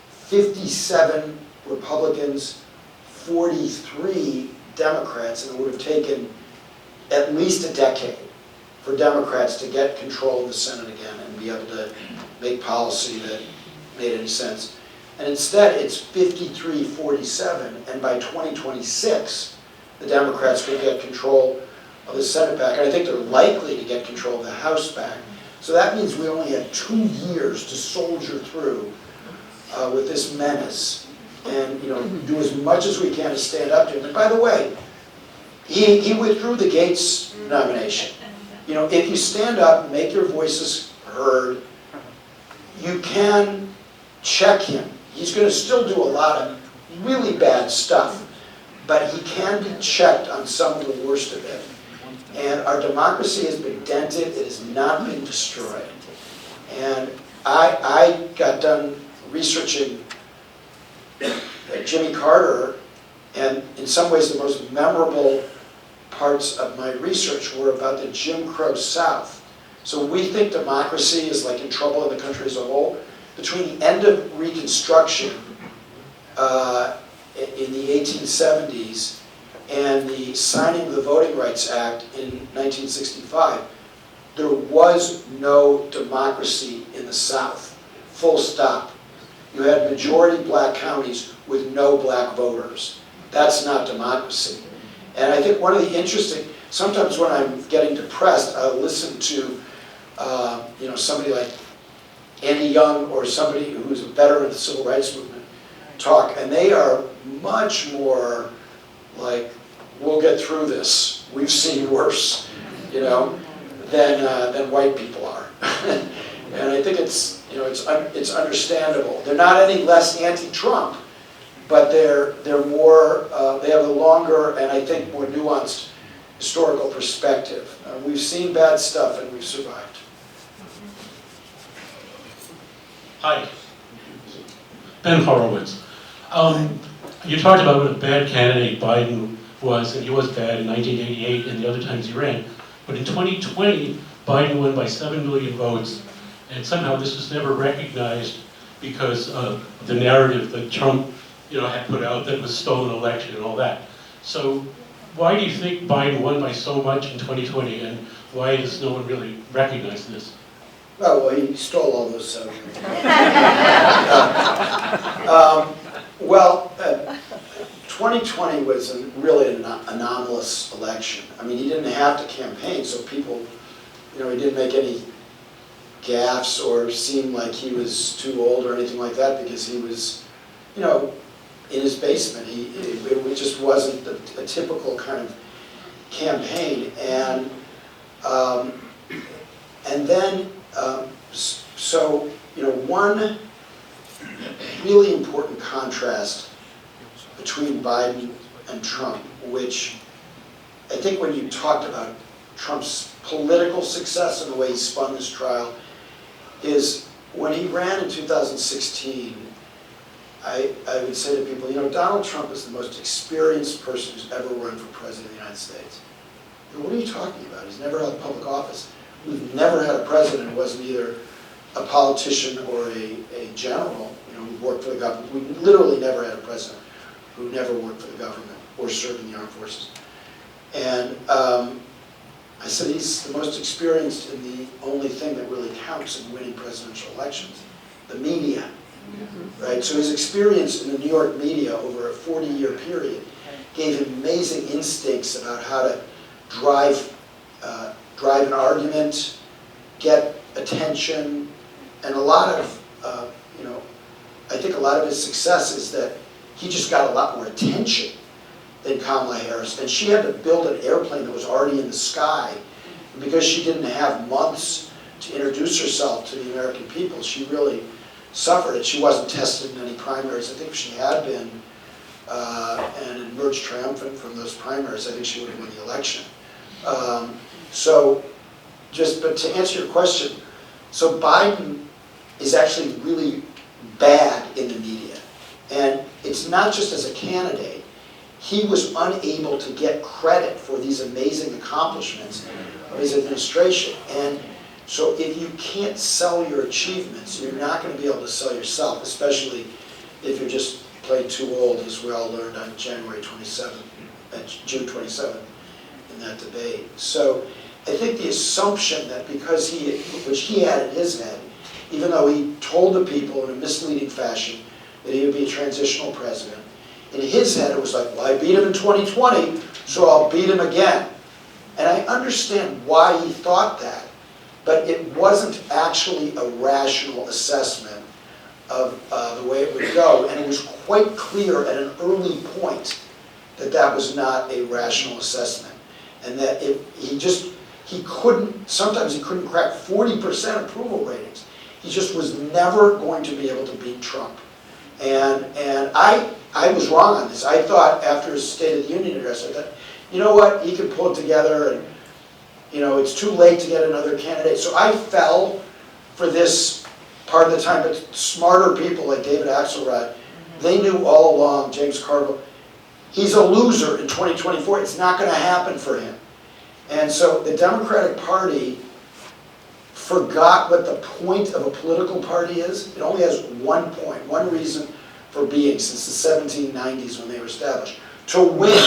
B: 57 Republicans, 43 Democrats, and it would have taken at least a decade for Democrats to get control of the Senate again and be able to make policy that made any sense. And instead, it's 53-47, and by 2026, the Democrats could get control of the Senate back. And I think they're likely to get control of the House back. So that means we only have 2 years to soldier through with this menace and do as much as we can to stand up to him. And by the way, he withdrew the Gates nomination. If you stand up and make your voices heard, you can check him. He's going to still do a lot of really bad stuff, but he can be checked on some of the worst of it. And our democracy has been dented. It has not been destroyed. And I got done researching Jimmy Carter, and in some ways the most memorable parts of my research were about the Jim Crow South. So we think democracy is like in trouble in the country as a whole. Between the end of Reconstruction in the 1870s and the signing of the Voting Rights Act in 1965, there was no democracy in the South, full stop. You had majority black counties with no black voters. That's not democracy. And I think one of the interesting, sometimes when I'm getting depressed, I'll listen to somebody like Andy Young or somebody who's a veteran of the civil rights movement talk, and they are much more like, we'll get through this, we've seen worse, than white people are. And I think it's understandable. They're not any less anti-Trump, but they're more, they have a longer and I think more nuanced historical perspective. We've seen bad stuff and we've survived.
D: Hi, Ben Horowitz. You talked about what a bad candidate Biden was, and he was bad in 1988 and the other times he ran. But in 2020, Biden won by 7 million votes, and somehow this was never recognized because of the narrative that Trump, had put out that it was a stolen election and all that. So why do you think Biden won by so much in 2020, and why does no one really recognize this?
B: Well, he stole all those 7 million. 2020 was really an anomalous election. I mean, he didn't have to campaign, so people, he didn't make any gaffes or seem like he was too old or anything like that because he was, in his basement. It just wasn't a typical kind of campaign. And then, one really important contrast between Biden and Trump, which I think when you talked about Trump's political success and the way he spun this trial, is when he ran in 2016, I would say to people, Donald Trump is the most experienced person who's ever run for president of the United States. What are you talking about? He's never held public office. We've never had a president who wasn't either a politician or a general, who worked for the government. We literally never had a president who never worked for the government or served in the armed forces. And I said he's the most experienced in the only thing that really counts in winning presidential elections, the media, right? So his experience in the New York media over a 40-year period gave him amazing instincts about how to drive an argument, get attention, and a lot of, I think a lot of his success is that he just got a lot more attention than Kamala Harris. And she had to build an airplane that was already in the sky. And because she didn't have months to introduce herself to the American people, she really suffered it. She wasn't tested in any primaries. I think if she had been and emerged triumphant from those primaries, I think she would have won the election. But to answer your question, so Biden is actually really bad in the media. And it's not just as a candidate. He was unable to get credit for these amazing accomplishments of his administration. And so if you can't sell your achievements, you're not going to be able to sell yourself, especially if you're just played too old, as we all learned on June 27th in that debate. So I think the assumption that because which he had in his head, even though he told the people in a misleading fashion that he would be a transitional president, in his head it was like, well, I beat him in 2020, so I'll beat him again. And I understand why he thought that, but it wasn't actually a rational assessment of the way it would go. And it was quite clear at an early point that that was not a rational assessment. And that sometimes he couldn't crack 40% approval ratings. He just was never going to be able to beat Trump. And I was wrong on this. I thought after his State of the Union address, I thought, you know what, he can pull it together, and it's too late to get another candidate. So I fell for this part of the time, but smarter people like David Axelrod, they knew all along, James Carville, he's a loser in 2024. It's not going to happen for him. And so the Democratic Party forgot what the point of a political party is. It only has one point, one reason for being since the 1790s when they were established. To win.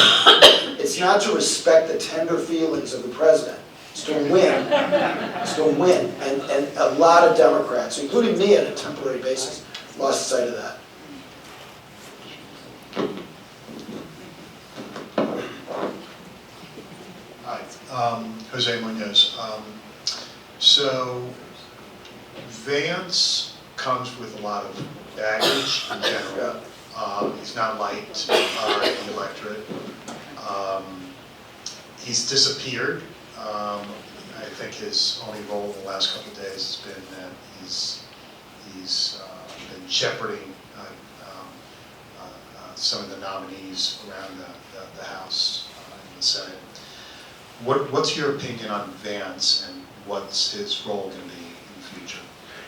B: It's not to respect the tender feelings of the president. It's to win. It's to win. And a lot of Democrats, including me on a temporary basis, lost sight of that.
E: Hi, Jose Munoz. So Vance comes with a lot of baggage in general. He's not liked by the electorate. He's disappeared. I think his only role in the last couple of days has been that he's been shepherding some of the nominees around the House and the Senate. What's your opinion on Vance, and what's his role going to be in the future?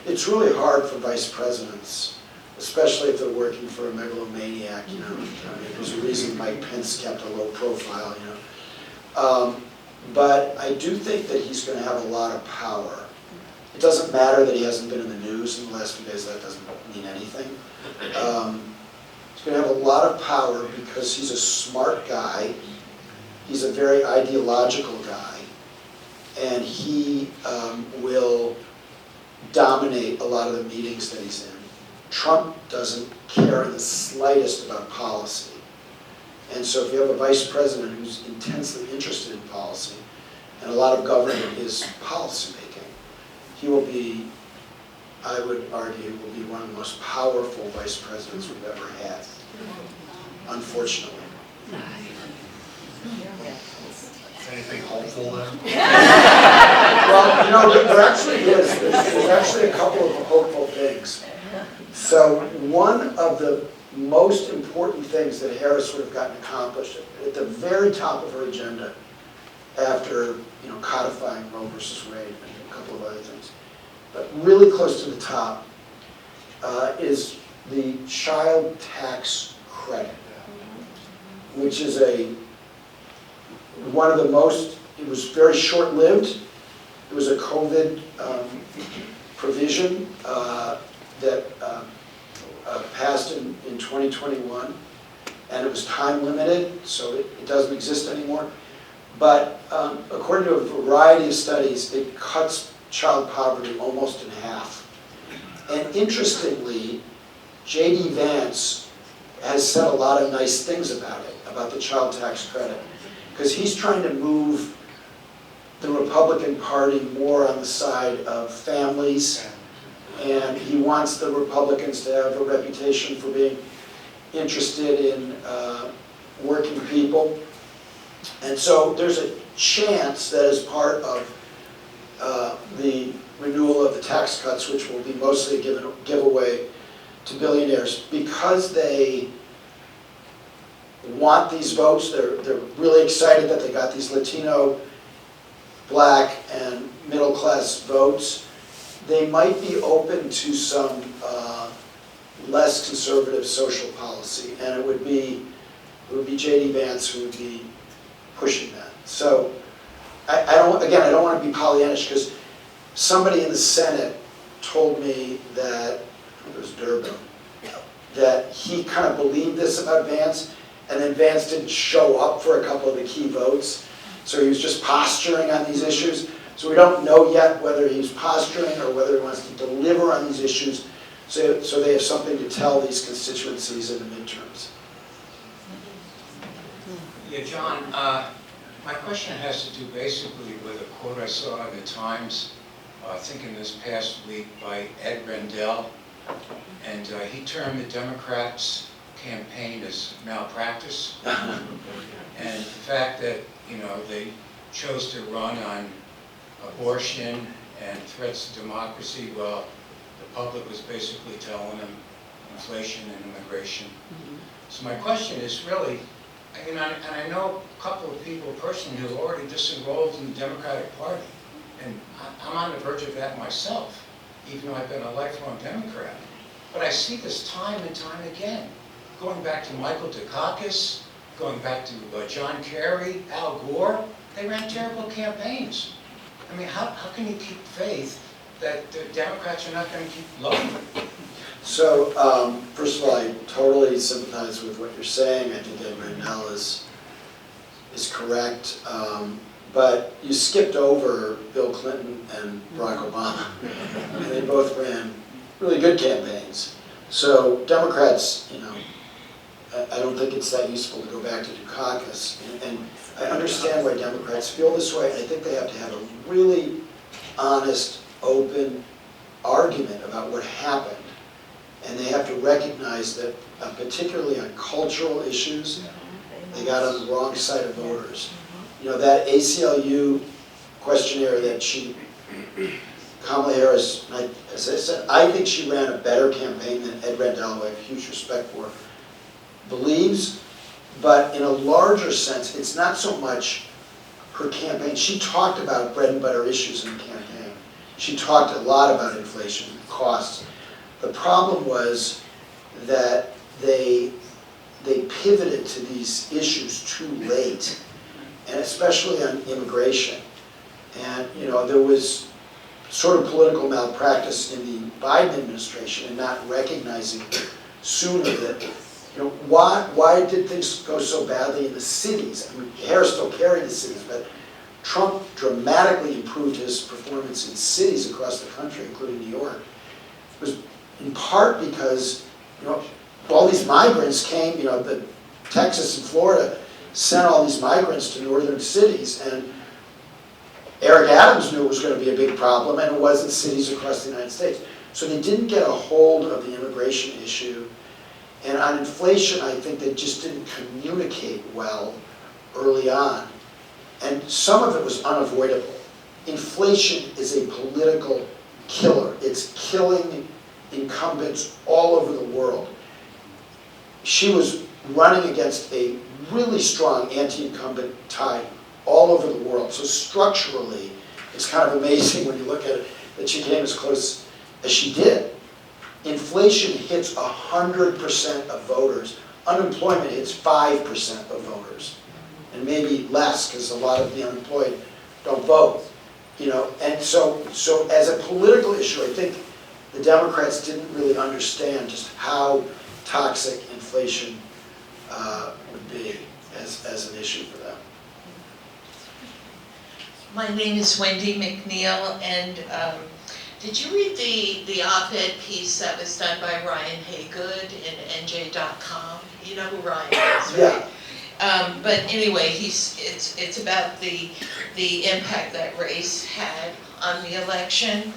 B: It's really hard for vice presidents, especially if they're working for a megalomaniac, there's a reason Mike Pence kept a low profile, But I do think that he's going to have a lot of power. It doesn't matter that he hasn't been in the news in the last few days. That doesn't mean anything. He's going to have a lot of power because he's a smart guy. He's a very ideological guy. And he will dominate a lot of the meetings that he's in. Trump doesn't care in the slightest about policy. And so if you have a vice president who's intensely interested in policy, and a lot of government is policy making, he will be, I would argue, will be one of the most powerful vice presidents we've ever had, unfortunately.
E: Anything hopeful there?
B: Well, there actually is. There's actually a couple of hopeful things. So one of the most important things that Harris would have gotten accomplished at the very top of her agenda after codifying Roe versus Wade and a couple of other things, but really close to the top is the child tax credit, which is one of the most, it was very short-lived. It was a COVID provision that passed in 2021, and it was time limited, so it doesn't exist anymore. But according to a variety of studies, it cuts child poverty almost in half. And interestingly, J.D. Vance has said a lot of nice things about it, about the child tax credit, because he's trying to move the Republican Party more on the side of families, and he wants the Republicans to have a reputation for being interested in working people. And so there's a chance that as part of the renewal of the tax cuts, which will be mostly a giveaway to billionaires, because they want these votes, they're really excited that they got these Latino, Black, and middle-class votes, they might be open to some less conservative social policy, and it would be J.D. Vance who would be pushing that. So I don't want to be Pollyannish, because somebody in the Senate told me that, it was Durbin, that he kind of believed this about Vance, and then Vance didn't show up for a couple of the key votes, so he was just posturing on these issues. So we don't know yet whether he's posturing or whether he wants to deliver on these issues, so they have something to tell these constituencies in the midterms.
F: Yeah, John, my question has to do basically with a quote I saw in the Times, I think in this past week, by Ed Rendell, and he termed the Democrats' campaign as malpractice, and the fact that, they chose to run on abortion and threats to democracy, well, the public was basically telling them inflation and immigration. So my question is really, and I know a couple of people personally who are already disenrolled in the Democratic Party, and I'm on the verge of that myself, even though I've been a lifelong Democrat. But I see this time and time again, going back to Michael Dukakis, going back to John Kerry, Al Gore. They ran terrible campaigns. I mean, how can you keep faith that the Democrats are not going to keep loving them?
B: So, first of all, I totally sympathize with what you're saying. I think Ed Rendell is correct. But you skipped over Bill Clinton and Barack Obama. And they both ran really good campaigns. So Democrats, I don't think it's that useful to go back to Dukakis. And I understand why Democrats feel this way. I think they have to have a really honest, open argument about what happened. And they have to recognize that, particularly on cultural issues, they got on the wrong side of voters. That ACLU questionnaire that Kamala Harris, as I said, I think she ran a better campaign than Ed Rendell, who I have huge respect for, believes. But in a larger sense, it's not so much her campaign. She talked about bread and butter issues in the campaign. She talked a lot about inflation, costs. The problem was that they pivoted to these issues too late, and especially on immigration. And there was sort of political malpractice in the Biden administration in not recognizing sooner that, why did things go so badly in the cities? I mean, Harris still carried the cities, but Trump dramatically improved his performance in cities across the country, including New York. It was in part because, all these migrants came, the Texas and Florida sent all these migrants to northern cities, and Eric Adams knew it was going to be a big problem, and it was in cities across the United States. So they didn't get a hold of the immigration issue. And on inflation, I think they just didn't communicate well early on. And some of it was unavoidable. Inflation is a political killer. It's killing incumbents all over the world. She was running against a really strong anti-incumbent tide all over the world. So structurally, it's kind of amazing when you look at it that she came as close as she did. Inflation hits 100% of voters. Unemployment hits 5% of voters, and maybe less because a lot of the unemployed don't vote. And so as a political issue, I think the Democrats didn't really understand just how toxic inflation would be as an issue for them.
G: My name is Wendy McNeil, and did you read the op-ed piece that was done by Ryan Haygood in NJ.com? You know who Ryan is, right?
B: Yeah.
G: But anyway, it's about the impact that race had on the election.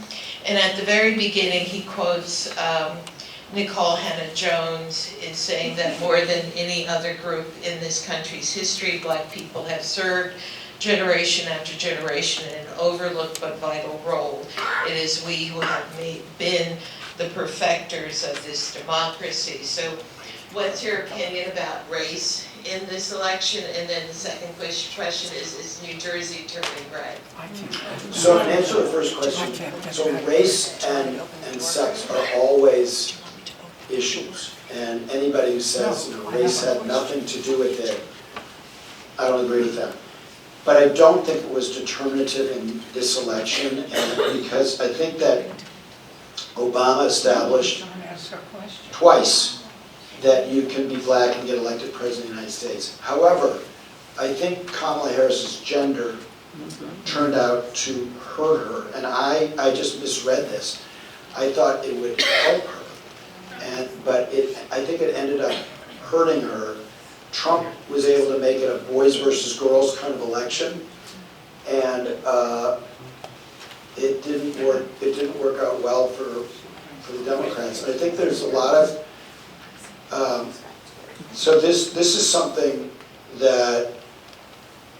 G: And at the very beginning, he quotes Nicole Hannah-Jones in saying that more than any other group in this country's history, Black people have served generation after generation in an overlooked but vital role. It is we who have been the perfecters of this democracy. So what's your opinion about race in this election? And then the second question is New Jersey turning red?
B: So in answer to the first question, so race and sex are always issues. And anybody who says, race had nothing to do with it, I don't agree with that. But I don't think it was determinative in this election, and because I think that Obama established twice that you can be black and get elected president of the United States. However, I think Kamala Harris's gender turned out to hurt her, and I just misread this. I thought it would help her, but I think it ended up hurting her. Trump was able to make it a boys versus girls kind of election, and it didn't work. It didn't work out well for the Democrats. I think there's a lot of so this is something that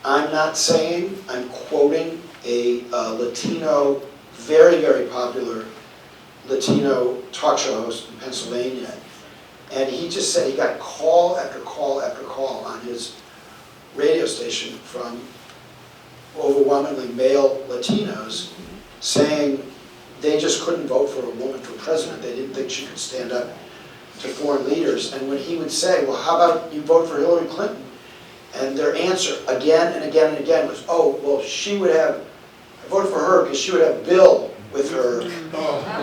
B: I'm not saying. I'm quoting a Latino, very popular Latino talk show host in Pennsylvania. And he just said he got call after call after call on his radio station from overwhelmingly male Latinos saying they just couldn't vote for a woman for president. They didn't think she could stand up to foreign leaders. And when he would say, well, how about you vote for Hillary Clinton? And their answer again and again and again was, oh, well, she would have, I voted for her because she would have Bill with her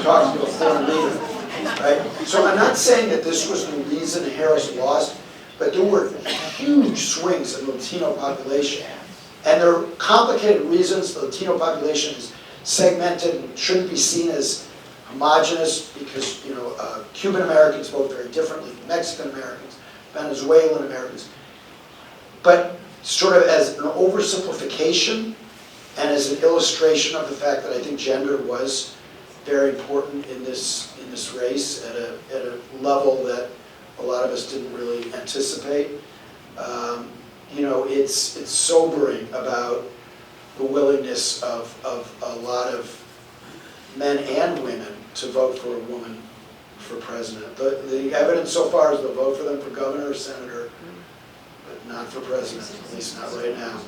B: talking to a foreign leader. Right? So I'm not saying that this was the reason Harris lost, but there were huge swings in the Latino population. And there are complicated reasons. The Latino population is segmented and shouldn't be seen as homogenous because, Cuban Americans vote very differently from Mexican Americans, Venezuelan Americans. But sort of as an oversimplification and as an illustration of the fact that I think gender was very important in this race at a level that a lot of us didn't really anticipate. It's sobering about the willingness of a lot of men and women to vote for a woman for president. The evidence so far is they'll vote for them for governor or senator, but not for president, at least not right now.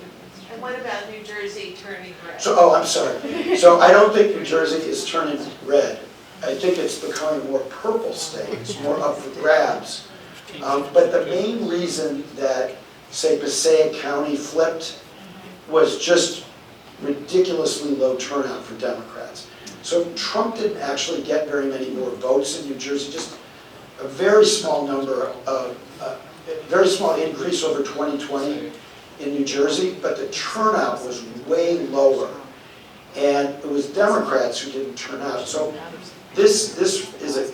G: And what about New Jersey turning red?
B: I'm sorry. So I don't think New Jersey is turning red. I think it's becoming a more purple state. It's more up for grabs. But the main reason that, say, Passaic County flipped was just ridiculously low turnout for Democrats. So Trump didn't actually get very many more votes in New Jersey, just a very small number of, very small increase over 2020 in New Jersey, but the turnout was way lower. And it was Democrats who didn't turn out. So this is a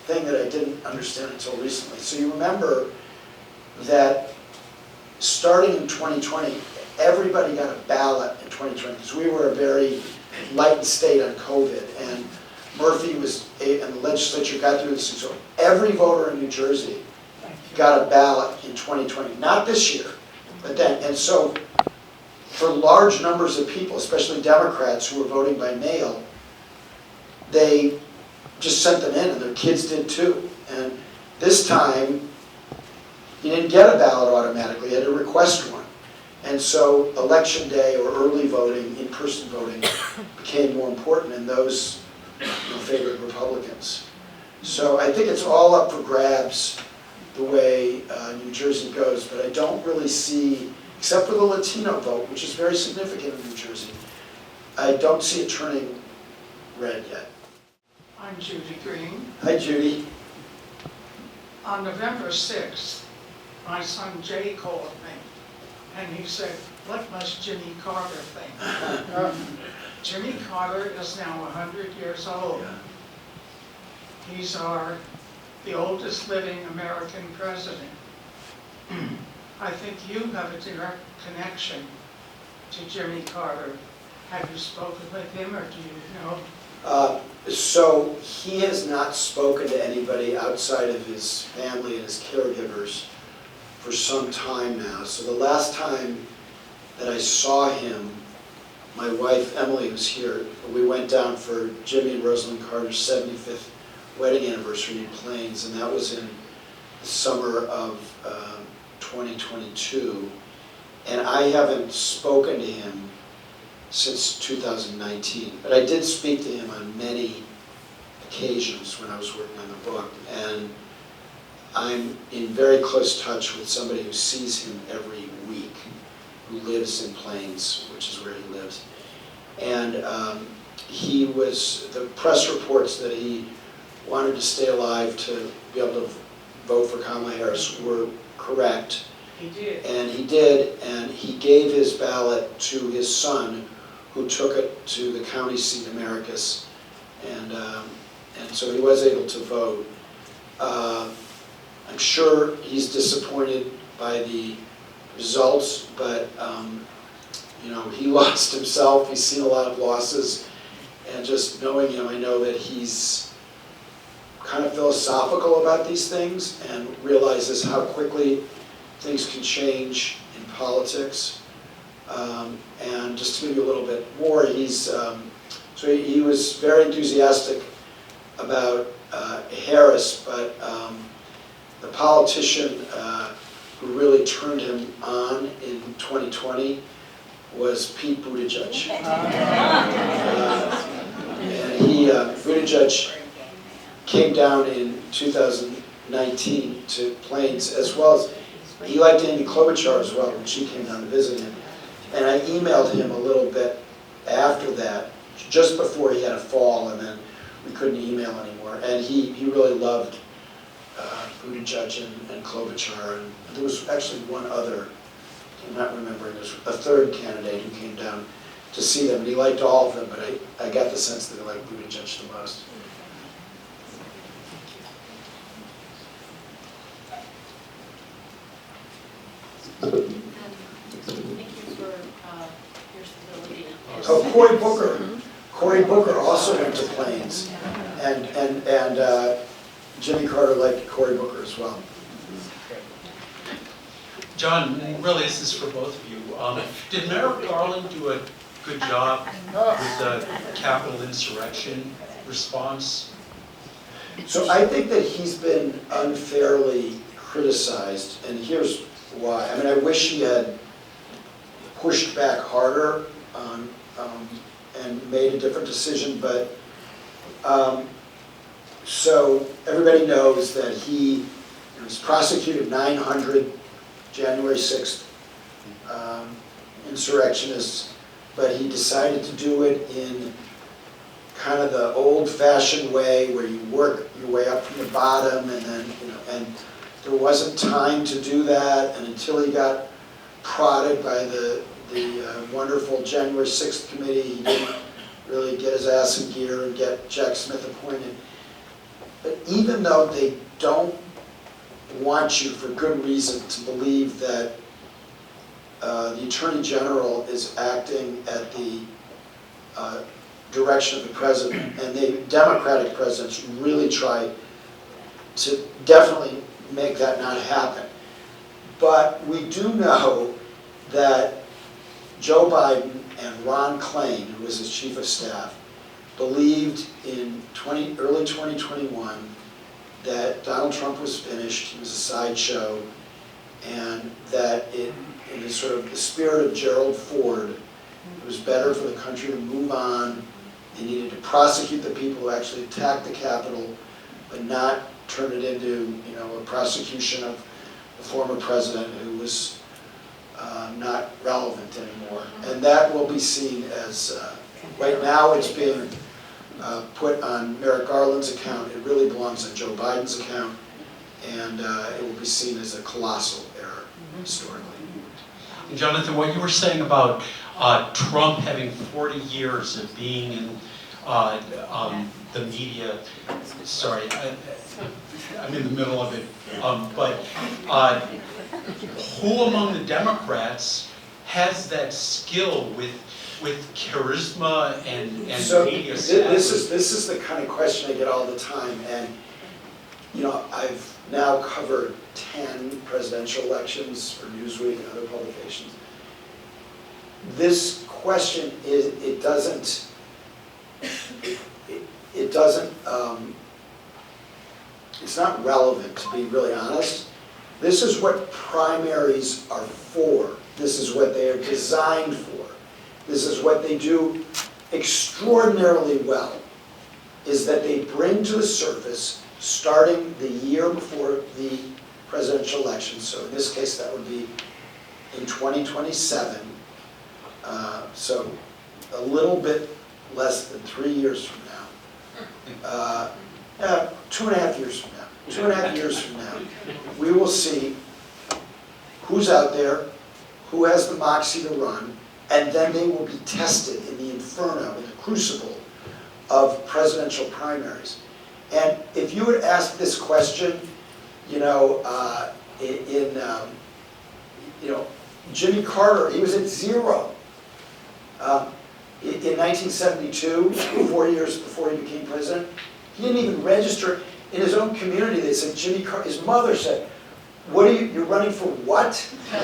B: thing that I didn't understand until recently. So you remember that starting in 2020, everybody got a ballot in 2020 because we were a very light state on COVID, and Murphy and the legislature got through this. So every voter in New Jersey got a ballot in 2020, not this year, but then. And so for large numbers of people, especially Democrats who were voting by mail, they just sent them in, and their kids did too. And this time, you didn't get a ballot automatically, you had to request one. And so election day or early voting, in-person voting, became more important, and those favored Republicans. So I think it's all up for grabs the way New Jersey goes, but I don't really see, except for the Latino vote, which is very significant in New Jersey, I don't see it turning red yet.
H: I'm Judy Green.
B: Hi, Judy.
H: On November 6th, my son Jay called me, and he said, "What must Jimmy Carter think?" Jimmy Carter is now 100 years old. He's the oldest living American president. I think you have a direct connection to Jimmy Carter. Have you spoken with him, or do you know?
B: So he has not spoken to anybody outside of his family and his caregivers for some time now. So the last time that I saw him, my wife Emily was here. We went down for Jimmy and Rosalind Carter's 75th wedding anniversary in Plains, and that was in the summer of 2022. And I haven't spoken to him since 2019. But I did speak to him on many occasions when I was working on the book. And I'm in very close touch with somebody who sees him every week, who lives in Plains, which is where he lives. And the press reports that he wanted to stay alive to be able to vote for Kamala Harris were correct.
H: He did.
B: And he did, and he gave his ballot to his son, who took it to the county seat of Maracus, and so he was able to vote. I'm sure he's disappointed by the results, but he lost himself. He's seen a lot of losses, and just knowing him, I know that he's kind of philosophical about these things and realizes how quickly things can change in politics. And just to give you a little bit more, he was very enthusiastic about Harris, but the politician who really turned him on in 2020 was Pete Buttigieg. Buttigieg came down in 2019 to Plains, as well as he liked Amy Klobuchar as well when she came down to visit him. And I emailed him a little bit after that, just before he had a fall, and then we couldn't email anymore. And he really loved Buttigieg and Klobuchar. And there was actually one other, I'm not remembering, there's a third candidate who came down to see them. And he liked all of them, but I got the sense that he liked Buttigieg the most.
I: Thank you for your civility.
B: Oh, Cory Booker. Cory Booker also went to Plains, and Jimmy Carter liked Cory Booker as well.
D: John, really this is for both of you. Did Merrick Garland do a good job with the Capitol insurrection response?
B: So I think that he's been unfairly criticized, and here's why. I mean, I wish he had pushed back harder and made a different decision, but so everybody knows that he was prosecuted 900 January 6th insurrectionists, but he decided to do it in kind of the old-fashioned way where you work your way up from the bottom, and then, and there wasn't time to do that, and until he got prodded by the wonderful January 6th committee, he didn't really get his ass in gear and get Jack Smith appointed. But even though they don't want you, for good reason, to believe that the Attorney General is acting at the direction of the President, and the Democratic presidents really try to definitely make that not happen. But we do know that Joe Biden and Ron Klain, who was his chief of staff, believed in early 2021 that Donald Trump was finished, he was a sideshow, and that in the sort of the spirit of Gerald Ford, it was better for the country to move on. They needed to prosecute the people who actually attacked the Capitol, but not turn it into, a prosecution of the former president who was not relevant anymore. And that will be seen as, right now it's being put on Merrick Garland's account. It really belongs on Joe Biden's account, and it will be seen as a colossal error historically.
J: And Jonathan, what you were saying about Trump having 40 years of being in the media, sorry, I'm in the middle of it, but who among the Democrats has that skill with charisma and media savvy?
B: This is the kind of question I get all the time, and I've now covered 10 presidential elections for Newsweek and other publications. This question it doesn't it's not relevant, to be really honest. This is what primaries are for. This is what they are designed for. This is what they do extraordinarily well, is that they bring to the surface, starting the year before the presidential election, so in this case that would be in 2027, so a little bit less than 3 years from now, 2.5 years from now. 2.5 years from now, we will see who's out there, who has the moxie to run, and then they will be tested in the inferno, in the crucible of presidential primaries. And if you had asked this question, Jimmy Carter, he was at 0. In 1972, 4 years before he became president, he didn't even register in his own community. They said, his mother said, "What are you're running for what?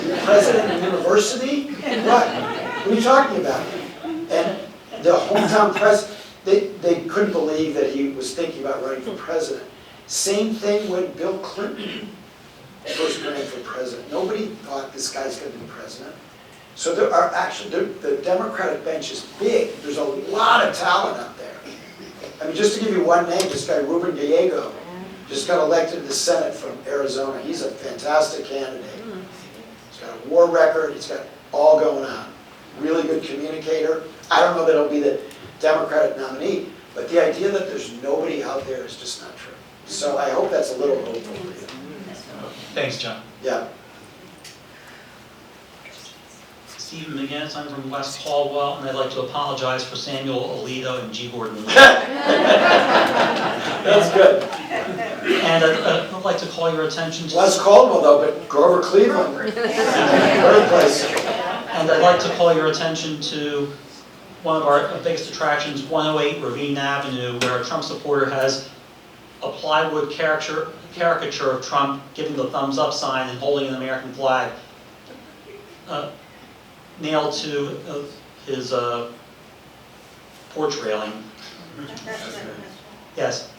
B: You're president of a university? What? What are you talking about?" And the hometown press, they couldn't believe that he was thinking about running for president. Same thing when Bill Clinton first ran for president. Nobody thought this guy's going to be president. So there are actually, the Democratic bench is big. There's a lot of talent out there. I mean, just to give you one name, this guy Ruben Gallego just got elected to the Senate from Arizona. He's a fantastic candidate. He's got a war record. He's got all going on. Really good communicator. I don't know that he'll be the Democratic nominee, but the idea that there's nobody out there is just not true. So I hope that's a little hopeful for you.
J: Thanks, John.
B: Yeah.
K: Stephen McGinnis, I'm from West Caldwell, and I'd like to apologize for Samuel Alito and G. Gordon.
B: That's good.
K: And I'd like to call your attention to...
B: West Caldwell, though, but Grover Cleveland. Birthplace.
K: And I'd like to call your attention to one of our biggest attractions, 108 Ravine Avenue, where a Trump supporter has a plywood caricature of Trump giving the thumbs up sign and holding an American flag nailed to his porch railing. Yes.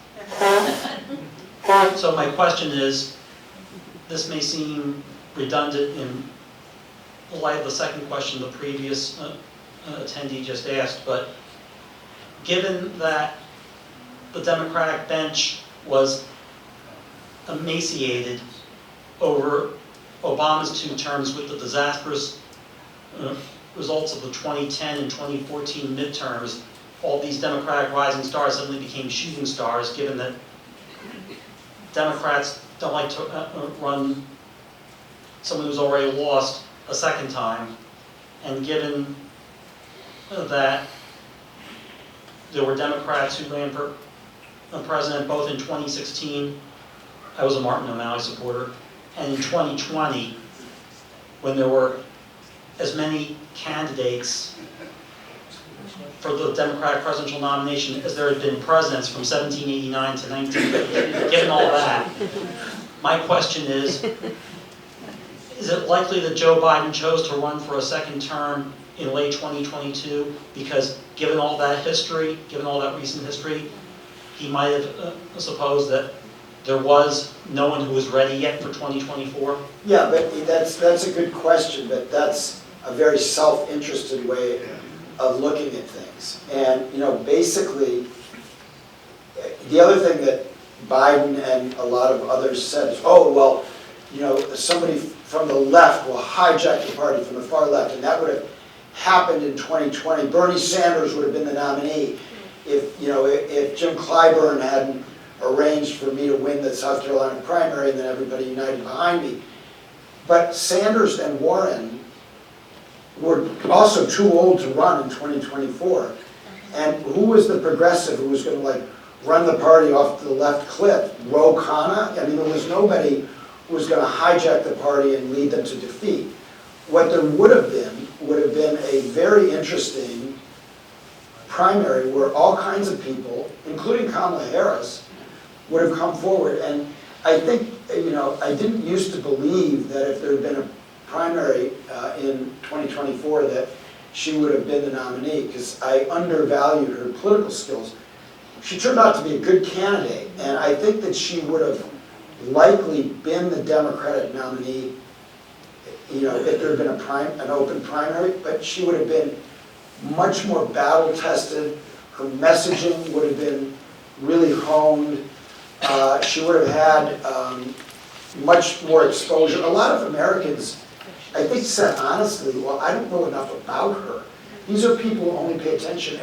K: So my question is, this may seem redundant in light of the second question the previous attendee just asked, but given that the Democratic bench was emaciated over Obama's 2 terms with the disastrous results of the 2010 and 2014 midterms, all these Democratic rising stars suddenly became shooting stars, given that Democrats don't like to run someone who's already lost a second time, and given that there were Democrats who ran for president both in 2016, I was a Martin O'Malley supporter, and in 2020, when there were as many candidates for the Democratic presidential nomination as there had been presidents from 1789 to 1950. Given all that, my question is it likely that Joe Biden chose to run for a second term in late 2022 because given all that history, given all that recent history, he might have supposed that there was no one who was ready yet for 2024?
B: Yeah, but that's a good question, but that's a very self-interested way of looking at things. And, basically, the other thing that Biden and a lot of others said is, oh, well, somebody from the left will hijack the party from the far left, and that would have happened in 2020. Bernie Sanders would have been the nominee. if Jim Clyburn hadn't arranged for me to win the South Carolina primary and then everybody united behind me. But Sanders and Warren were also too old to run in 2024. And who was the progressive who was going to run the party off the left cliff? Ro Khanna? I mean, there was nobody who was going to hijack the party and lead them to defeat. What there would have been a very interesting primary where all kinds of people, including Kamala Harris, would have come forward. And I think, I didn't used to believe that if there had been a primary in 2024 that she would have been the nominee, because I undervalued her political skills. She turned out to be a good candidate, and I think that she would have likely been the Democratic nominee, if there had been an open primary, but she would have been much more battle-tested. Her messaging would have been really honed. She would have had much more exposure. A lot of Americans, I think, said honestly, well, I don't know enough about her. These are people who only pay attention